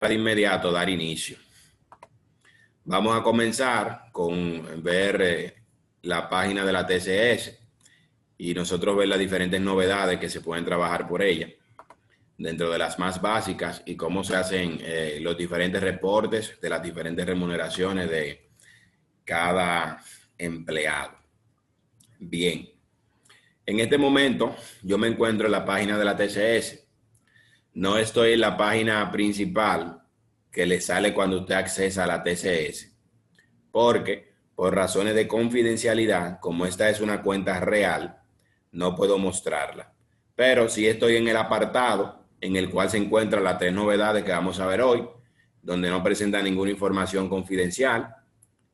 de inmediato dar inicio. Vamos a comenzar con ver la página de la TCS y nosotros ver las diferentes novedades que se pueden trabajar por ella, dentro de las más básicas y cómo se hacen los diferentes reportes de las diferentes remuneraciones de cada empleado. Bien, en este momento yo me encuentro en la página de la TCS. No estoy en la página principal que le sale cuando usted accesa a la TCS, porque por razones de confidencialidad, como esta es una cuenta real, no puedo mostrarla. Pero sí estoy en el apartado en el cual se encuentran las 3 novedades que vamos a ver hoy, donde no presenta ninguna información confidencial,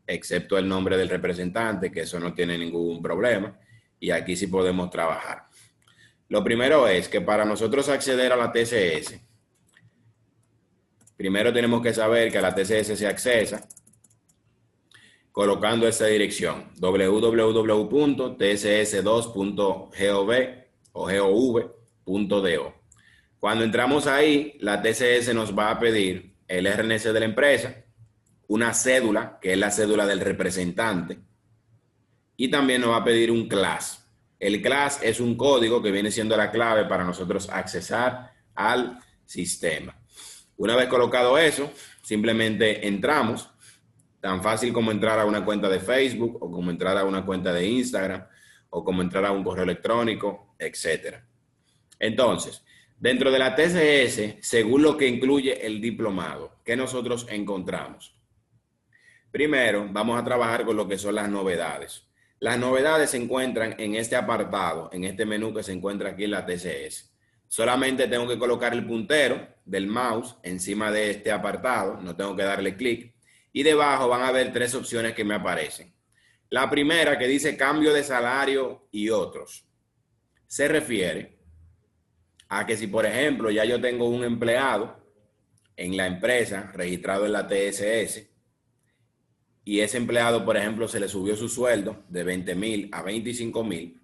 excepto el nombre del representante, que eso no tiene ningún problema, y aquí sí podemos trabajar. Lo primero es que para nosotros acceder a la TCS, primero tenemos que saber que a la TCS se accesa colocando esta dirección, www.tcs2.gov o gov.do. Cuando entramos ahí, la TCS nos va a pedir el RNC de la empresa, una cédula, que es la cédula del representante, y también nos va a pedir un CLAS. El CLAS es un código que viene siendo la clave para nosotros accesar al sistema. Una vez colocado eso, simplemente entramos, tan fácil como entrar a una cuenta de Facebook o como entrar a una cuenta de Instagram o como entrar a un correo electrónico, etc. Entonces, dentro de la TCS, según lo que incluye el diplomado, ¿qué nosotros encontramos? Primero, vamos a trabajar con lo que son las novedades. Las novedades se encuentran en este apartado, en este menú que se encuentra aquí en la TCS. Solamente tengo que colocar el puntero del mouse encima de este apartado, no tengo que darle clic, y debajo van a ver 3 opciones que me aparecen. La primera, que dice cambio de salario y otros, se refiere a que si, por ejemplo, ya yo tengo un empleado en la empresa registrado en la TSS, y ese empleado, por ejemplo, se le subió su sueldo de 20,000 a 25,000,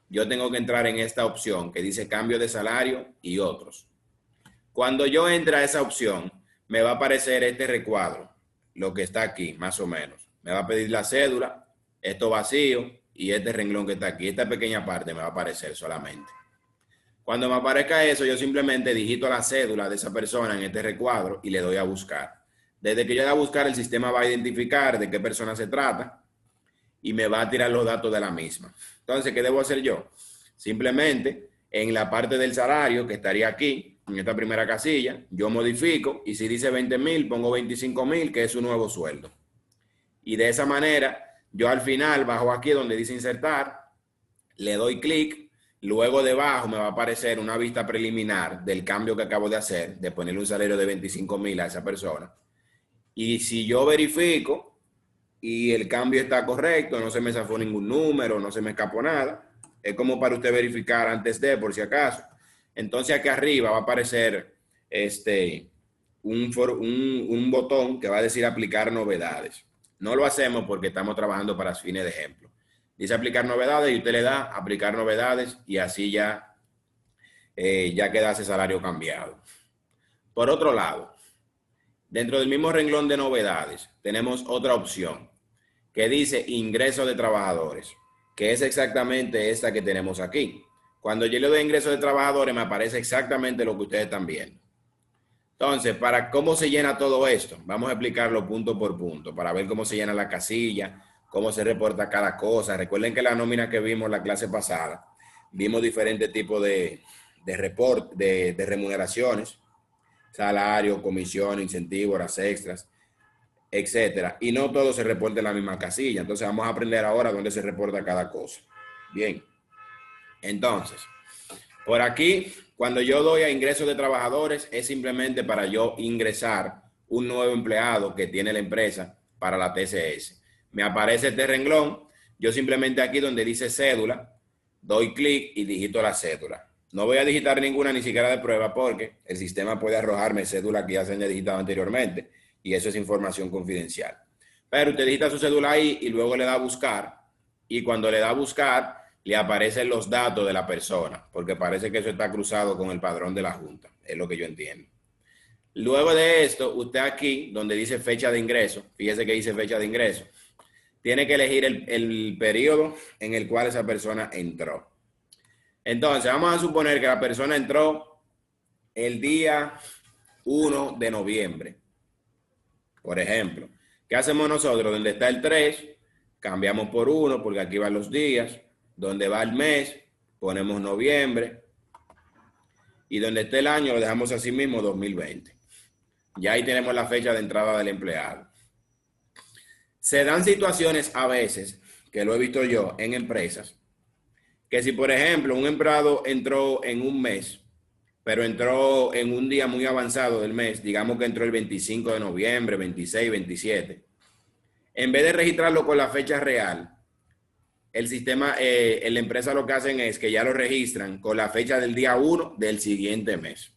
yo tengo que entrar en esta opción que dice cambio de salario y otros. Cuando yo entre a esa opción, me va a aparecer este recuadro, lo que está aquí, más o menos. Me va a pedir la cédula, esto vacío, y este renglón que está aquí. Esta pequeña parte me va a aparecer solamente. Cuando me aparezca eso, yo simplemente digito la cédula de esa persona en este recuadro y le doy a buscar. Desde que yo haga buscar, el sistema va a identificar de qué persona se trata y me va a tirar los datos de la misma. Entonces, ¿qué debo hacer yo? Simplemente, en la parte del salario, que estaría aquí, en esta primera casilla, yo modifico y si dice 20,000, pongo 25,000, que es su nuevo sueldo. Y de esa manera, yo al final bajo aquí donde dice insertar, le doy clic. Luego debajo me va a aparecer una vista preliminar del cambio que acabo de hacer, de ponerle un salario de 25,000 a esa persona. Y si yo verifico y el cambio está correcto, no se me zafó ningún número, no se me escapó nada, es como para usted verificar antes de, por si acaso. Entonces aquí arriba va a aparecer un botón que va a decir aplicar novedades. No lo hacemos porque estamos trabajando para fines de ejemplo. Dice aplicar novedades y usted le da aplicar novedades y así ya queda ese salario cambiado. Por otro lado, dentro del mismo renglón de novedades, tenemos otra opción que dice ingreso de trabajadores, que es exactamente esta que tenemos aquí. Cuando yo le doy ingreso de trabajadores, me aparece exactamente lo que ustedes están viendo. Entonces, para cómo se llena todo esto, vamos a explicarlo punto por punto, para ver cómo se llena la casilla, cómo se reporta cada cosa. Recuerden que la nómina que vimos la clase pasada, vimos diferentes tipos de remuneraciones, salario, comisión, incentivo, horas extras, etcétera. Y no todo se reporta en la misma casilla. Entonces vamos a aprender ahora dónde se reporta cada cosa. Bien. Entonces, por aquí, cuando yo doy a ingresos de trabajadores, es simplemente para yo ingresar un nuevo empleado que tiene la empresa para la TCS. Me aparece este renglón. Yo simplemente aquí donde dice cédula, doy clic y digito la cédula. No voy a digitar ninguna ni siquiera de prueba porque el sistema puede arrojarme cédula que ya se haya digitado anteriormente y eso es información confidencial. Pero usted digita su cédula ahí y luego le da a buscar y cuando le da a buscar le aparecen los datos de la persona porque parece que eso está cruzado con el padrón de la Junta, es lo que yo entiendo. Luego de esto, usted aquí, donde dice fecha de ingreso, fíjese que dice fecha de ingreso, tiene que elegir el periodo en el cual esa persona entró. Entonces, vamos a suponer que la persona entró el día 1 de noviembre, por ejemplo. ¿Qué hacemos nosotros? Donde está el 3, cambiamos por 1, porque aquí van los días. Donde va el mes, ponemos noviembre. Y donde esté el año, lo dejamos así mismo, 2020. Ya ahí tenemos la fecha de entrada del empleado. Se dan situaciones a veces, que lo he visto yo en empresas, que si por ejemplo un empleado entró en un mes, pero entró en un día muy avanzado del mes, digamos que entró el 25 de noviembre, 26, 27, en vez de registrarlo con la fecha real, el sistema, la empresa lo que hacen es que ya lo registran con la fecha del día 1 del siguiente mes.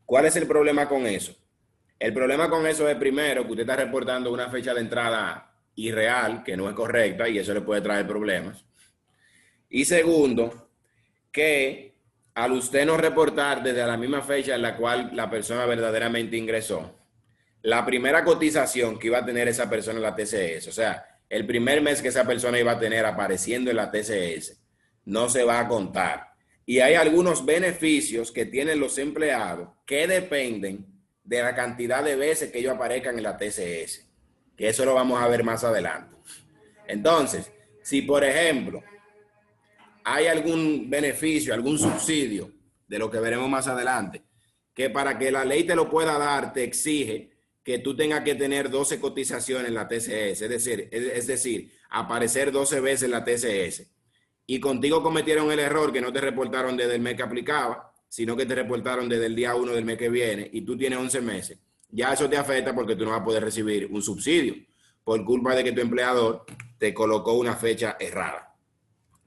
¿Cuál es el problema con eso? El problema con eso es, primero, que usted está reportando una fecha de entrada irreal, que no es correcta, y eso le puede traer problemas. Y segundo, que al usted no reportar desde la misma fecha en la cual la persona verdaderamente ingresó, la primera cotización que iba a tener esa persona en la TCS, o sea, el primer mes que esa persona iba a tener apareciendo en la TCS, no se va a contar. Y hay algunos beneficios que tienen los empleados que dependen de la cantidad de veces que ellos aparezcan en la TCS, que eso lo vamos a ver más adelante. Entonces, si por ejemplo hay algún beneficio, algún subsidio, de lo que veremos más adelante, que para que la ley te lo pueda dar, te exige que tú tengas que tener 12 cotizaciones en la TCS, es decir, aparecer 12 veces en la TCS. Y contigo cometieron el error que no te reportaron desde el mes que aplicaba, sino que te reportaron desde el día 1 del mes que viene y tú tienes 11 meses. Ya eso te afecta porque tú no vas a poder recibir un subsidio por culpa de que tu empleador te colocó una fecha errada.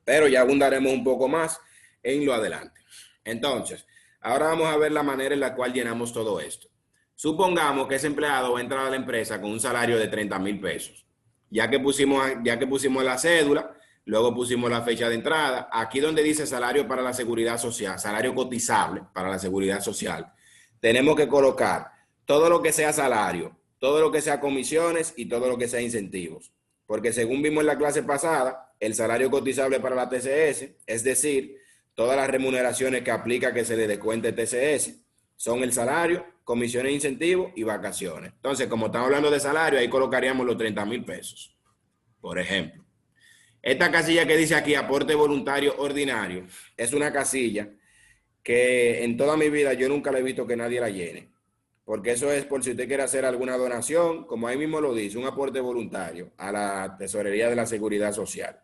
Pero ya abundaremos un poco más en lo adelante. Entonces, ahora vamos a ver la manera en la cual llenamos todo esto. Supongamos que ese empleado va a entrar a la empresa con un salario de 30,000 pesos. Ya que pusimos la cédula, luego pusimos la fecha de entrada. Aquí donde dice salario para la seguridad social, salario cotizable para la seguridad social, tenemos que colocar todo lo que sea salario, todo lo que sea comisiones y todo lo que sea incentivos. Porque según vimos en la clase pasada, el salario cotizable para la TCS, es decir, todas las remuneraciones que aplica que se le descuente TCS, son el salario, comisiones e incentivos y vacaciones. Entonces, como estamos hablando de salario, ahí colocaríamos los 30,000 pesos, por ejemplo. Esta casilla que dice aquí, aporte voluntario ordinario, es una casilla que en toda mi vida yo nunca le he visto que nadie la llene. Porque eso es por si usted quiere hacer alguna donación, como ahí mismo lo dice, un aporte voluntario a la Tesorería de la Seguridad Social.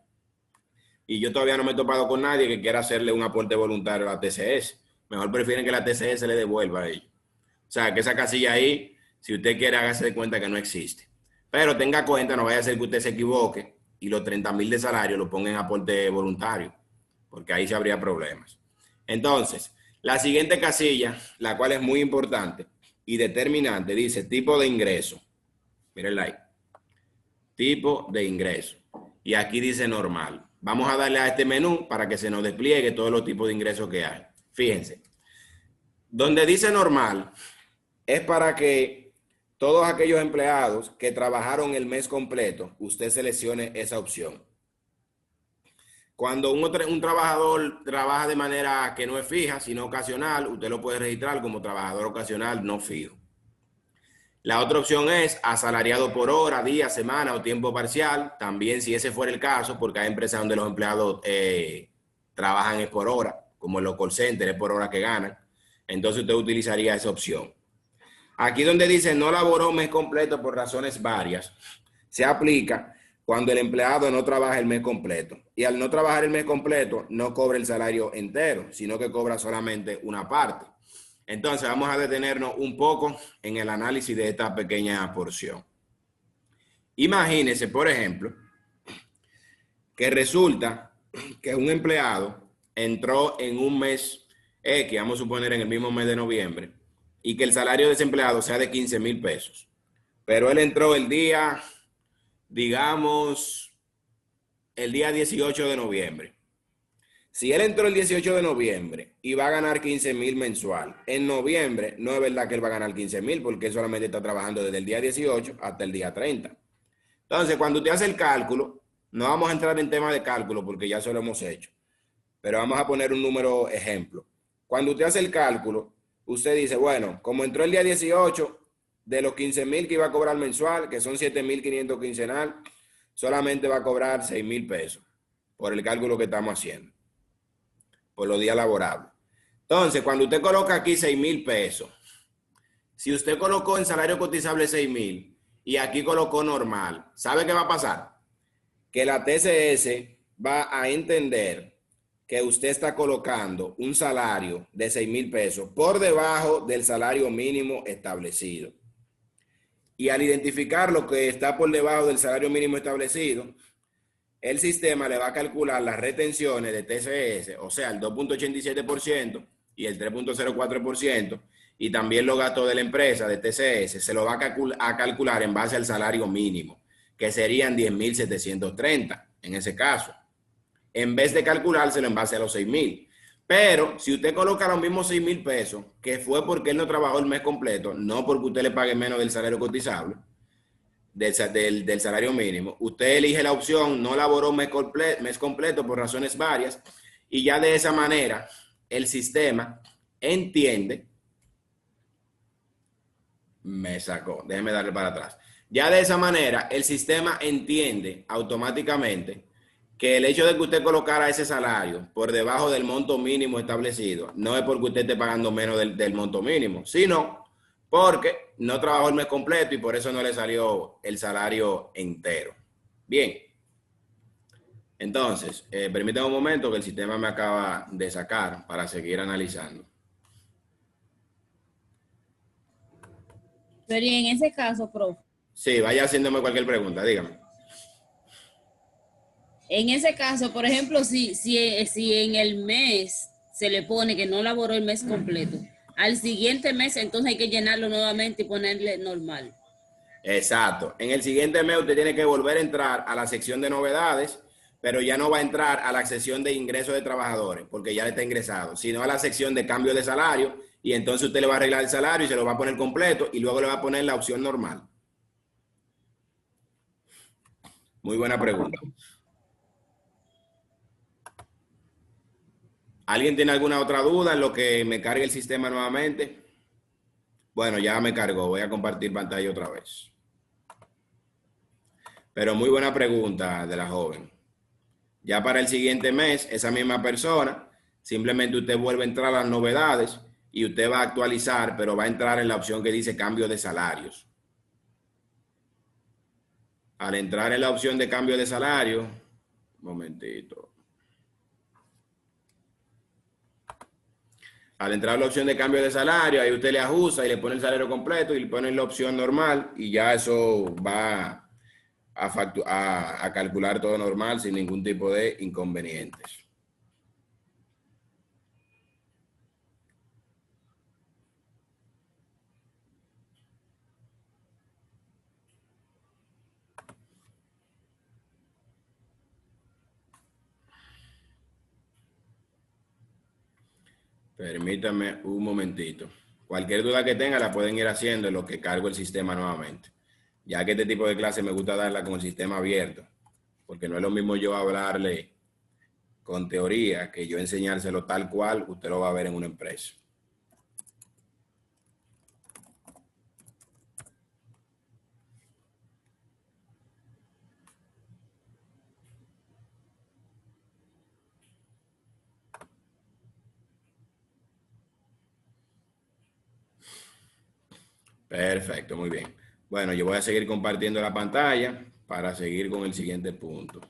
Y yo todavía no me he topado con nadie que quiera hacerle un aporte voluntario a la TCS. Mejor prefieren que la TCS le devuelva a ellos. O sea, que esa casilla ahí, si usted quiere, hágase de cuenta que no existe. Pero tenga cuenta, no vaya a ser que usted se equivoque y los 30,000 de salario lo ponga en aporte voluntario, porque ahí se habría problemas. Entonces, la siguiente casilla, la cual es muy importante y determinante, dice tipo de ingreso. Mírenla ahí. Tipo de ingreso. Y aquí dice normal. Vamos a darle a este menú para que se nos despliegue todos los tipos de ingresos que hay. Fíjense. Donde dice normal es para que todos aquellos empleados que trabajaron el mes completo, usted seleccione esa opción. Cuando un trabajador trabaja de manera que no es fija, sino ocasional, usted lo puede registrar como trabajador ocasional no fijo. La otra opción es asalariado por hora, día, semana o tiempo parcial. También si ese fuera el caso, porque hay empresas donde los empleados trabajan es por hora, como en los call centers, es por hora que ganan. Entonces usted utilizaría esa opción. Aquí donde dice no laboró mes completo por razones varias, se aplica cuando el empleado no trabaja el mes completo. Y al no trabajar el mes completo, no cobra el salario entero, sino que cobra solamente una parte. Entonces vamos a detenernos un poco en el análisis de esta pequeña porción. Imagínese, por ejemplo, que resulta que un empleado entró en un mes X, vamos a suponer en el mismo mes de noviembre, y que el salario de ese empleado sea de 15,000 pesos. Pero él entró el día, digamos, el día 18 de noviembre. Si él entró el 18 de noviembre y va a ganar 15,000 mensual, en noviembre no es verdad que él va a ganar 15,000 porque él solamente está trabajando desde el día 18 hasta el día 30. Entonces, cuando usted hace el cálculo, no vamos a entrar en tema de cálculo porque ya eso lo hemos hecho, pero vamos a poner un número ejemplo. Cuando usted hace el cálculo, usted dice, bueno, como entró el día 18, de los 15,000 que iba a cobrar mensual, que son 7,500 quincenal, solamente va a cobrar 6,000 pesos por el cálculo que estamos haciendo, por los días laborables. Entonces, cuando usted coloca aquí 6,000 pesos, si usted colocó en salario cotizable 6,000 y aquí colocó normal, ¿sabe qué va a pasar? Que la TCS va a entender que usted está colocando un salario de 6,000 pesos por debajo del salario mínimo establecido. Y al identificar lo que está por debajo del salario mínimo establecido, el sistema le va a calcular las retenciones de TCS, o sea, el 2.87% y el 3.04%, y también los gastos de la empresa de TCS, se lo va a calcular en base al salario mínimo, que serían 10,730 en ese caso, en vez de calculárselo en base a los 6,000. Pero si usted coloca los mismos 6,000 pesos, que fue porque él no trabajó el mes completo, no porque usted le pague menos del salario cotizable, del salario mínimo, usted elige la opción no laboró mes completo por razones varias, y ya de esa manera el sistema entiende, me sacó, déjeme darle para atrás, ya de esa manera el sistema entiende automáticamente que el hecho de que usted colocara ese salario por debajo del monto mínimo establecido no es porque usted esté pagando menos del monto mínimo, sino porque no trabajó el mes completo y por eso no le salió el salario entero. Bien. Entonces, permítame un momento que el sistema me acaba de sacar para seguir analizando. Pero y en ese caso, profe. Sí, vaya haciéndome cualquier pregunta, dígame. En ese caso, por ejemplo, si en el mes se le pone que no laboró el mes completo, al siguiente mes entonces hay que llenarlo nuevamente y ponerle normal. Exacto. En el siguiente mes usted tiene que volver a entrar a la sección de novedades, pero ya no va a entrar a la sección de ingresos de trabajadores, porque ya está ingresado, sino a la sección de cambio de salario, y entonces usted le va a arreglar el salario y se lo va a poner completo, y luego le va a poner la opción normal. Muy buena pregunta. ¿Alguien tiene alguna otra duda en lo que me cargue el sistema nuevamente? Bueno, ya me cargó. Voy a compartir pantalla otra vez. Pero muy buena pregunta de la joven. Ya para el siguiente mes, esa misma persona, simplemente usted vuelve a entrar a las novedades y usted va a actualizar, pero va a entrar en la opción que dice cambio de salarios. Al entrar en la opción de cambio de salario, un momentito. Al entrar a la opción de cambio de salario, ahí usted le ajusta y le pone el salario completo y le pone la opción normal y ya eso va a calcular todo normal sin ningún tipo de inconvenientes. Permítame un momentito. Cualquier duda que tenga la pueden ir haciendo en lo que cargo el sistema nuevamente. Ya que este tipo de clase me gusta darla con el sistema abierto, porque no es lo mismo yo hablarle con teoría que yo enseñárselo tal cual usted lo va a ver en una empresa. Perfecto, muy bien. Bueno, yo voy a seguir compartiendo la pantalla para seguir con el siguiente punto.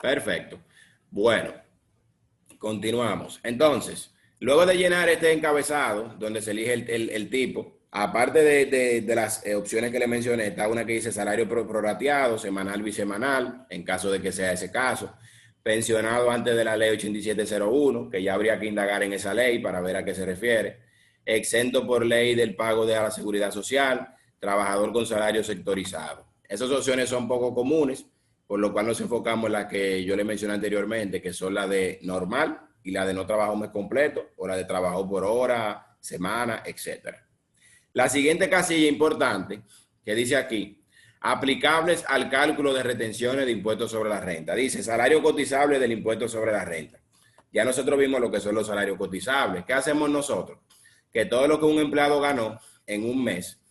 Perfecto. Bueno, continuamos. Entonces, luego de llenar este encabezado, donde se elige el tipo, aparte de las opciones que le mencioné, está una que dice salario prorrateado, semanal, bisemanal, en caso de que sea ese caso. Pensionado antes de la ley 8701, que ya habría que indagar en esa ley para ver a qué se refiere. Exento por ley del pago de la seguridad social, trabajador con salario sectorizado. Esas opciones son poco comunes, por lo cual nos enfocamos en la que yo le mencioné anteriormente, que son la de normal y la de no trabajo un mes completo, o la de trabajo por hora, semana, etc. La siguiente casilla importante que dice aquí, aplicables al cálculo de retenciones de impuestos sobre la renta. Dice salario cotizable del impuesto sobre la renta. Ya nosotros vimos lo que son los salarios cotizables. ¿Qué hacemos nosotros? Que todo lo que un empleado ganó en un mes,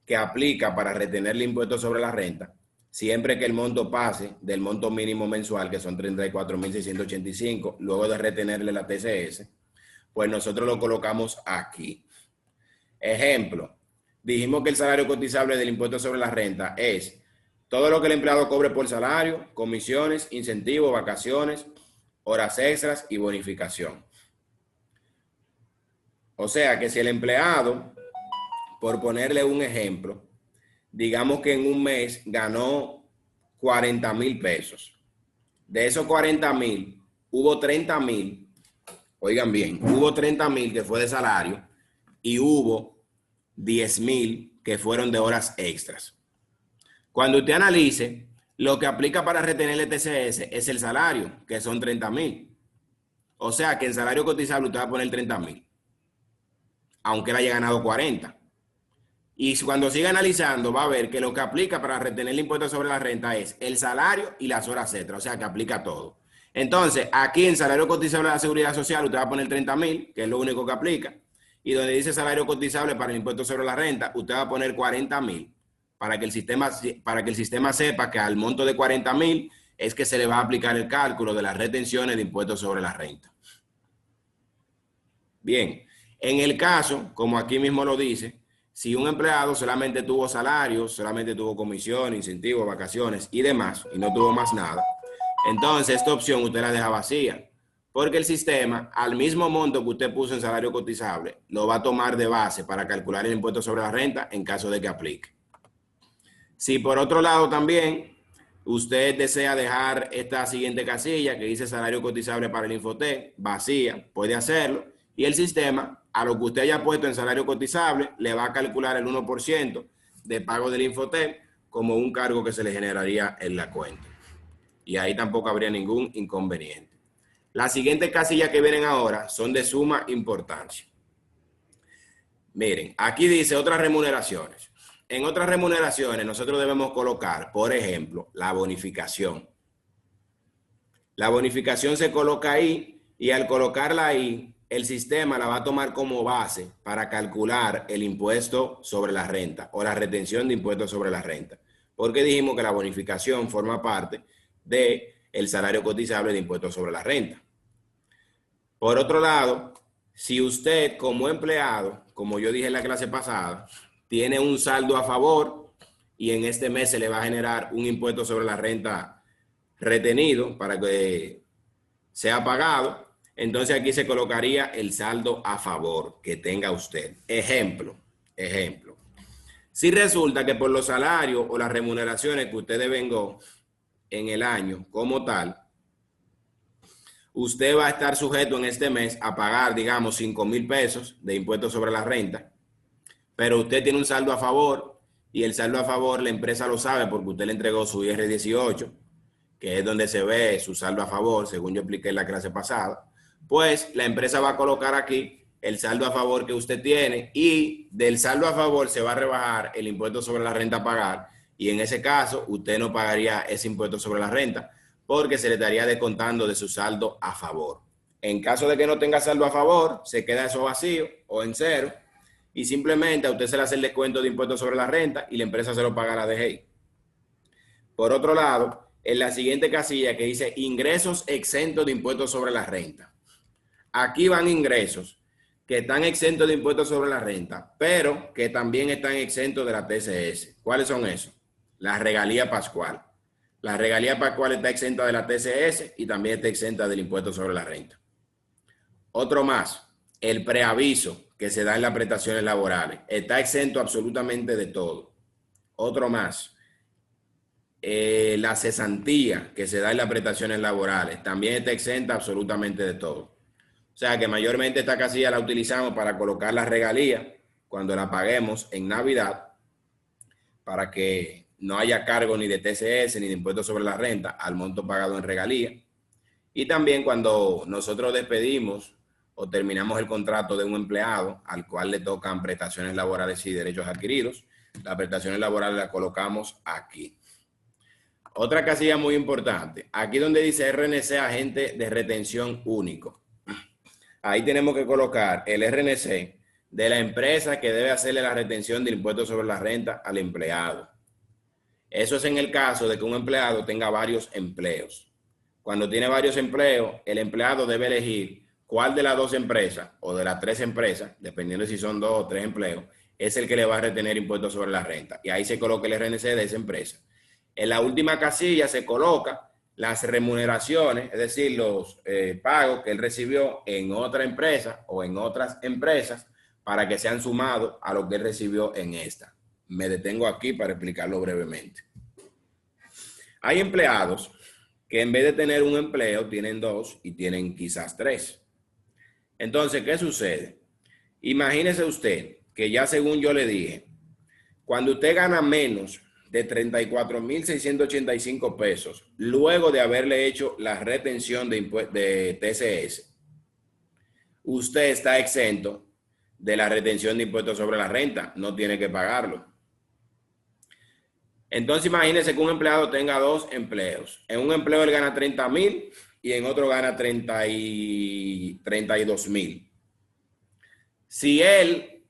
que aplica para retener el impuesto sobre la renta, siempre que el monto pase del monto mínimo mensual, que son 34.685, luego de retenerle la TCS, pues nosotros lo colocamos aquí. Ejemplo, dijimos que el salario cotizable del impuesto sobre la renta es todo lo que el empleado cobre por salario, comisiones, incentivos, vacaciones, horas extras y bonificación. O sea que si el empleado, por ponerle un ejemplo, digamos que en un mes ganó 40,000 pesos. De esos 40,000, hubo 30,000, oigan bien, hubo 30,000 que fue de salario y hubo 10,000 que fueron de horas extras. Cuando usted analice, lo que aplica para retener el TCS es el salario, que son 30,000. O sea que en salario cotizable usted va a poner 30,000, aunque él haya ganado 40. Y cuando siga analizando, va a ver que lo que aplica para retener el impuesto sobre la renta es el salario y las horas extras, o sea que aplica todo. Entonces, aquí en salario cotizable de la Seguridad Social, usted va a poner 30,000, que es lo único que aplica. Y donde dice salario cotizable para el impuesto sobre la renta, usted va a poner 40,000, para que el sistema sepa que al monto de 40,000 es que se le va a aplicar el cálculo de las retenciones de impuestos sobre la renta. Bien, en el caso, como aquí mismo lo dice, si un empleado solamente tuvo salarios, solamente tuvo comisión, incentivos, vacaciones y demás, y no tuvo más nada, entonces esta opción usted la deja vacía, porque el sistema, al mismo monto que usted puso en salario cotizable, lo va a tomar de base para calcular el impuesto sobre la renta en caso de que aplique. Si por otro lado también usted desea dejar esta siguiente casilla que dice salario cotizable para el Infotep vacía, puede hacerlo, y el sistema, a lo que usted haya puesto en salario cotizable, le va a calcular el 1% de pago del Infotep como un cargo que se le generaría en la cuenta. Y ahí tampoco habría ningún inconveniente. Las siguientes casillas que vienen ahora son de suma importancia. Miren, aquí dice otras remuneraciones. En otras remuneraciones nosotros debemos colocar, por ejemplo, la bonificación. La bonificación se coloca ahí y al colocarla ahí, el sistema la va a tomar como base para calcular el impuesto sobre la renta o la retención de impuestos sobre la renta. Porque dijimos que la bonificación forma parte del salario cotizable de impuestos sobre la renta. Por otro lado, si usted como empleado, como yo dije en la clase pasada, tiene un saldo a favor y en este mes se le va a generar un impuesto sobre la renta retenido para que sea pagado, entonces aquí se colocaría el saldo a favor que tenga usted. Ejemplo. Si resulta que por los salarios o las remuneraciones que usted devengó en el año como tal, usted va a estar sujeto en este mes a pagar, digamos, 5,000 pesos de impuestos sobre la renta, pero usted tiene un saldo a favor y el saldo a favor la empresa lo sabe porque usted le entregó su IR-18, que es donde se ve su saldo a favor, según yo expliqué en la clase pasada, pues la empresa va a colocar aquí el saldo a favor que usted tiene y del saldo a favor se va a rebajar el impuesto sobre la renta a pagar y en ese caso usted no pagaría ese impuesto sobre la renta porque se le estaría descontando de su saldo a favor. En caso de que no tenga saldo a favor, se queda eso vacío o en cero y simplemente a usted se le hace el descuento de impuestos sobre la renta y la empresa se lo paga a la DGI. Por otro lado, en la siguiente casilla que dice ingresos exentos de impuestos sobre la renta. Aquí van ingresos que están exentos de impuestos sobre la renta, pero que también están exentos de la TCS. ¿Cuáles son esos? La regalía pascual. La regalía pascual está exenta de la TCS y también está exenta del impuesto sobre la renta. Otro más, el preaviso que se da en las prestaciones laborales. Está exento absolutamente de todo. Otro más, la cesantía que se da en las prestaciones laborales. También está exenta absolutamente de todo. O sea que mayormente esta casilla la utilizamos para colocar la regalía cuando la paguemos en Navidad para que no haya cargo ni de TCS ni de impuestos sobre la renta al monto pagado en regalía. Y también cuando nosotros despedimos o terminamos el contrato de un empleado al cual le tocan prestaciones laborales y derechos adquiridos, las prestaciones laborales las colocamos aquí. Otra casilla muy importante, aquí donde dice RNC agente de retención único. Ahí tenemos que colocar el RNC de la empresa que debe hacerle la retención del impuesto sobre la renta al empleado. Eso es en el caso de que un empleado tenga varios empleos. Cuando tiene varios empleos, el empleado debe elegir cuál de las dos empresas o de las tres empresas, dependiendo de si son 2 o 3 empleos, es el que le va a retener impuestos sobre la renta. Y ahí se coloca el RNC de esa empresa. En la última casilla se coloca las remuneraciones, es decir, los pagos que él recibió en otra empresa o en otras empresas para que sean sumados a lo que él recibió en esta. Me detengo aquí para explicarlo brevemente. Hay empleados que en vez de tener un empleo, tienen 2 y tienen quizás 3. Entonces, ¿qué sucede? Imagínese usted que ya según yo le dije, cuando usted gana menos de 34.685 pesos, luego de haberle hecho la retención de TCS, usted está exento de la retención de impuestos sobre la renta, no tiene que pagarlo. Entonces imagínese que un empleado tenga 2 empleos. En un empleo él gana 30,000 y en otro gana 32,000. Si él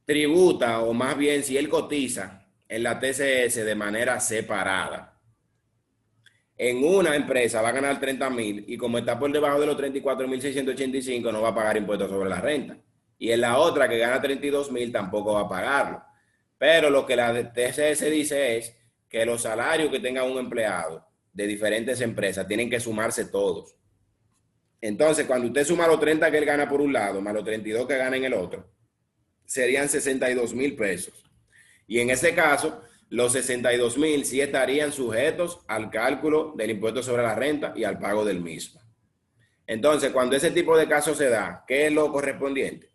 tributa, o más bien si él cotiza en la TCS de manera separada, en una empresa va a ganar 30,000 y como está por debajo de los 34.685 no va a pagar impuestos sobre la renta. Y en la otra que gana 32,000 tampoco va a pagarlo. Pero lo que la TCS dice es que los salarios que tenga un empleado de diferentes empresas tienen que sumarse todos. Entonces, cuando usted suma los 30 que él gana por un lado, más los 32 que gana en el otro, serían 62,000 pesos. Y en ese caso, los 62,000 sí estarían sujetos al cálculo del impuesto sobre la renta y al pago del mismo. Entonces, cuando ese tipo de casos se da, ¿qué es lo correspondiente?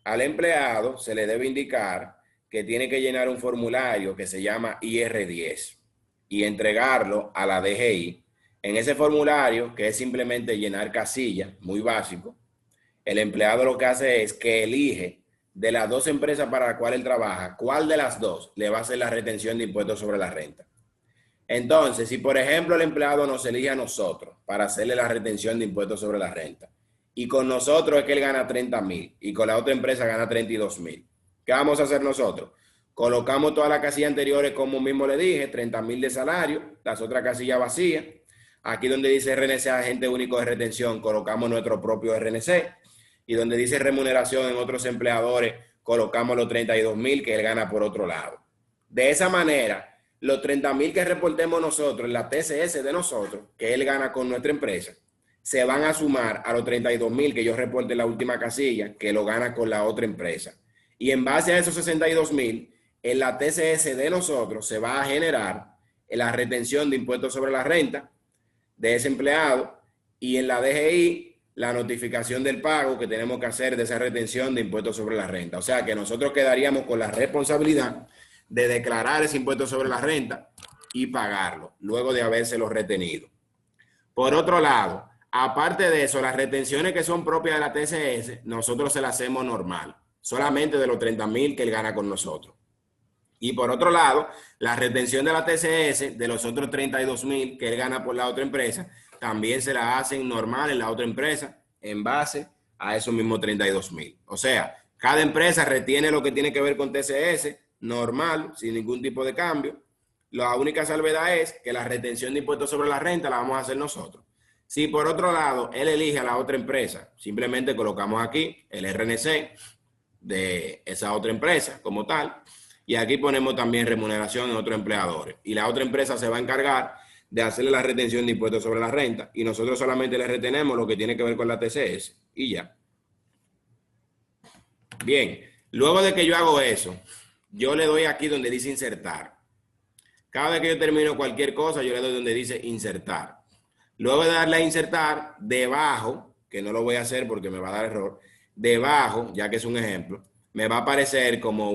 Al empleado se le debe indicar que tiene que llenar un formulario que se llama IR10 y entregarlo a la DGI. En ese formulario, que es simplemente llenar casilla, muy básico, el empleado lo que hace es que elige de las 2 empresas para las cuales él trabaja, cuál de las 2 le va a hacer la retención de impuestos sobre la renta. Entonces, si por ejemplo el empleado nos elige a nosotros para hacerle la retención de impuestos sobre la renta, y con nosotros es que él gana 30,000 y con la otra empresa gana 32,000, ¿qué vamos a hacer nosotros? Colocamos todas las casillas anteriores, como mismo le dije, 30,000 de salario, las otras casillas vacías. Aquí donde dice RNC, agente único de retención, colocamos nuestro propio RNC. Y donde dice remuneración en otros empleadores, colocamos los 32,000 que él gana por otro lado. De esa manera, los 30,000 que reportemos nosotros en la TCS de nosotros, que él gana con nuestra empresa, se van a sumar a los 32,000 que yo reporte en la última casilla, que lo gana con la otra empresa. Y en base a esos 62,000, en la TCS de nosotros se va a generar la retención de impuestos sobre la renta de ese empleado y en la DGI la notificación del pago que tenemos que hacer de esa retención de impuestos sobre la renta. O sea que nosotros quedaríamos con la responsabilidad de declarar ese impuesto sobre la renta y pagarlo luego de habérselo retenido. Por otro lado, aparte de eso, las retenciones que son propias de la TCS, nosotros se las hacemos normal, solamente de los 30,000 que él gana con nosotros. Y por otro lado, la retención de la TCS de los otros 32,000 que él gana por la otra empresa, también se la hacen normal en la otra empresa en base a esos mismos 32,000. O sea, cada empresa retiene lo que tiene que ver con TCS normal, sin ningún tipo de cambio. La única salvedad es que la retención de impuestos sobre la renta la vamos a hacer nosotros. Si por otro lado él elige a la otra empresa, simplemente colocamos aquí el RNC de esa otra empresa como tal. Y aquí ponemos también remuneración en otros empleadores. Y la otra empresa se va a encargar de hacerle la retención de impuestos sobre la renta. Y nosotros solamente le retenemos lo que tiene que ver con la TCS. Y ya. Bien. Luego de que yo hago eso, yo le doy aquí donde dice insertar. Cada vez que yo termino cualquier cosa, yo le doy donde dice insertar. Luego de darle a insertar, debajo, que no lo voy a hacer porque me va a dar error, debajo, ya que es un ejemplo, me va a aparecer como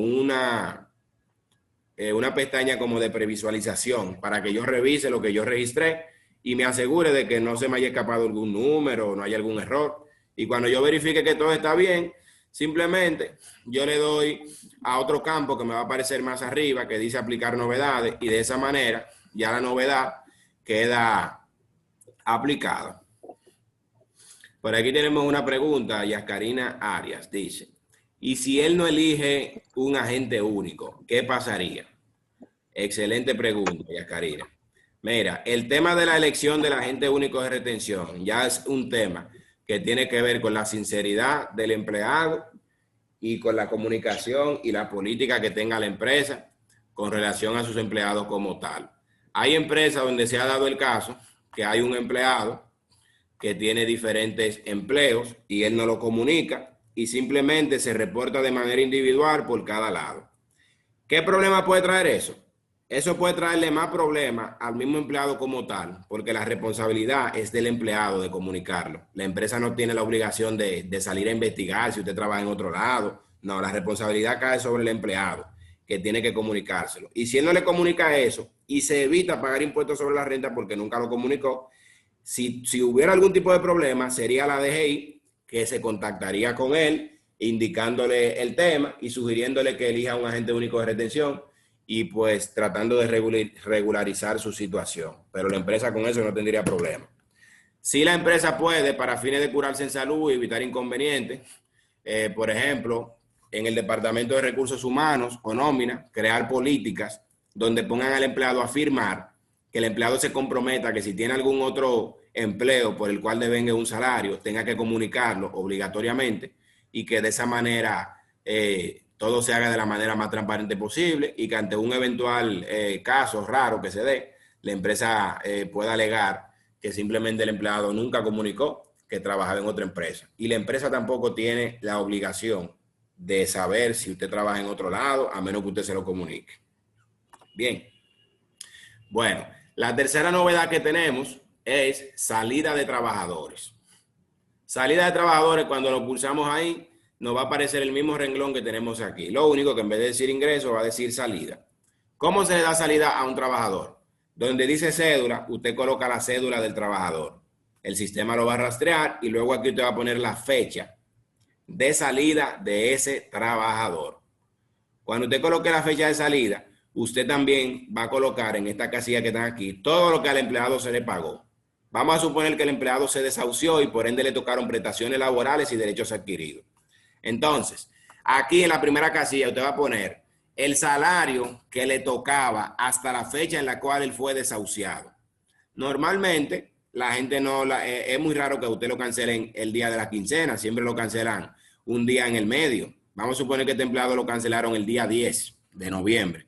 una pestaña como de previsualización para que yo revise lo que yo registré y me asegure de que no se me haya escapado algún número o no haya algún error. Y cuando yo verifique que todo está bien, simplemente yo le doy a otro campo que me va a aparecer más arriba que dice aplicar novedades y de esa manera ya la novedad queda aplicada. Por aquí tenemos una pregunta, Yascarina Arias dice, ¿y si él no elige un agente único, qué pasaría? Excelente pregunta, Yascarina. Mira, el tema de la elección del agente único de retención ya es un tema que tiene que ver con la sinceridad del empleado y con la comunicación y la política que tenga la empresa con relación a sus empleados como tal. Hay empresas donde se ha dado el caso que hay un empleado que tiene diferentes empleos y él no lo comunica y simplemente se reporta de manera individual por cada lado. ¿Qué problema puede traer eso? Eso puede traerle más problemas al mismo empleado como tal, porque la responsabilidad es del empleado de comunicarlo. La empresa no tiene la obligación de salir a investigar si usted trabaja en otro lado. No, la responsabilidad cae sobre el empleado, que tiene que comunicárselo. Y si él no le comunica eso y se evita pagar impuestos sobre la renta porque nunca lo comunicó, si hubiera algún tipo de problema, sería la DGI que se contactaría con él, indicándole el tema y sugiriéndole que elija un agente único de retención y pues tratando de regularizar su situación. Pero la empresa con eso no tendría problema. Si la empresa puede, para fines de curarse en salud y evitar inconvenientes, por ejemplo, en el Departamento de Recursos Humanos o nómina, crear políticas donde pongan al empleado a firmar, que el empleado se comprometa que si tiene algún otro empleo por el cual devenga un salario, tenga que comunicarlo obligatoriamente y que de esa manera todo se haga de la manera más transparente posible y que ante un eventual caso raro que se dé, la empresa pueda alegar que simplemente el empleado nunca comunicó que trabajaba en otra empresa. Y la empresa tampoco tiene la obligación de saber si usted trabaja en otro lado, a menos que usted se lo comunique. Bien. Bueno, la tercera novedad que tenemos es salida de trabajadores. Salida de trabajadores, cuando lo pulsamos ahí, nos va a aparecer el mismo renglón que tenemos aquí. Lo único que en vez de decir ingreso va a decir salida. ¿Cómo se le da salida a un trabajador? Donde dice cédula, usted coloca la cédula del trabajador. El sistema lo va a rastrear y luego aquí usted va a poner la fecha de salida de ese trabajador. Cuando usted coloque la fecha de salida, usted también va a colocar en esta casilla que está aquí todo lo que al empleado se le pagó. Vamos a suponer que el empleado se desahució y por ende le tocaron prestaciones laborales y derechos adquiridos. Entonces, aquí en la primera casilla usted va a poner el salario que le tocaba hasta la fecha en la cual él fue desahuciado. Normalmente, la gente es muy raro que usted lo cancelen el día de la quincena, siempre lo cancelan un día en el medio. Vamos a suponer que este empleado lo cancelaron el día 10 de noviembre.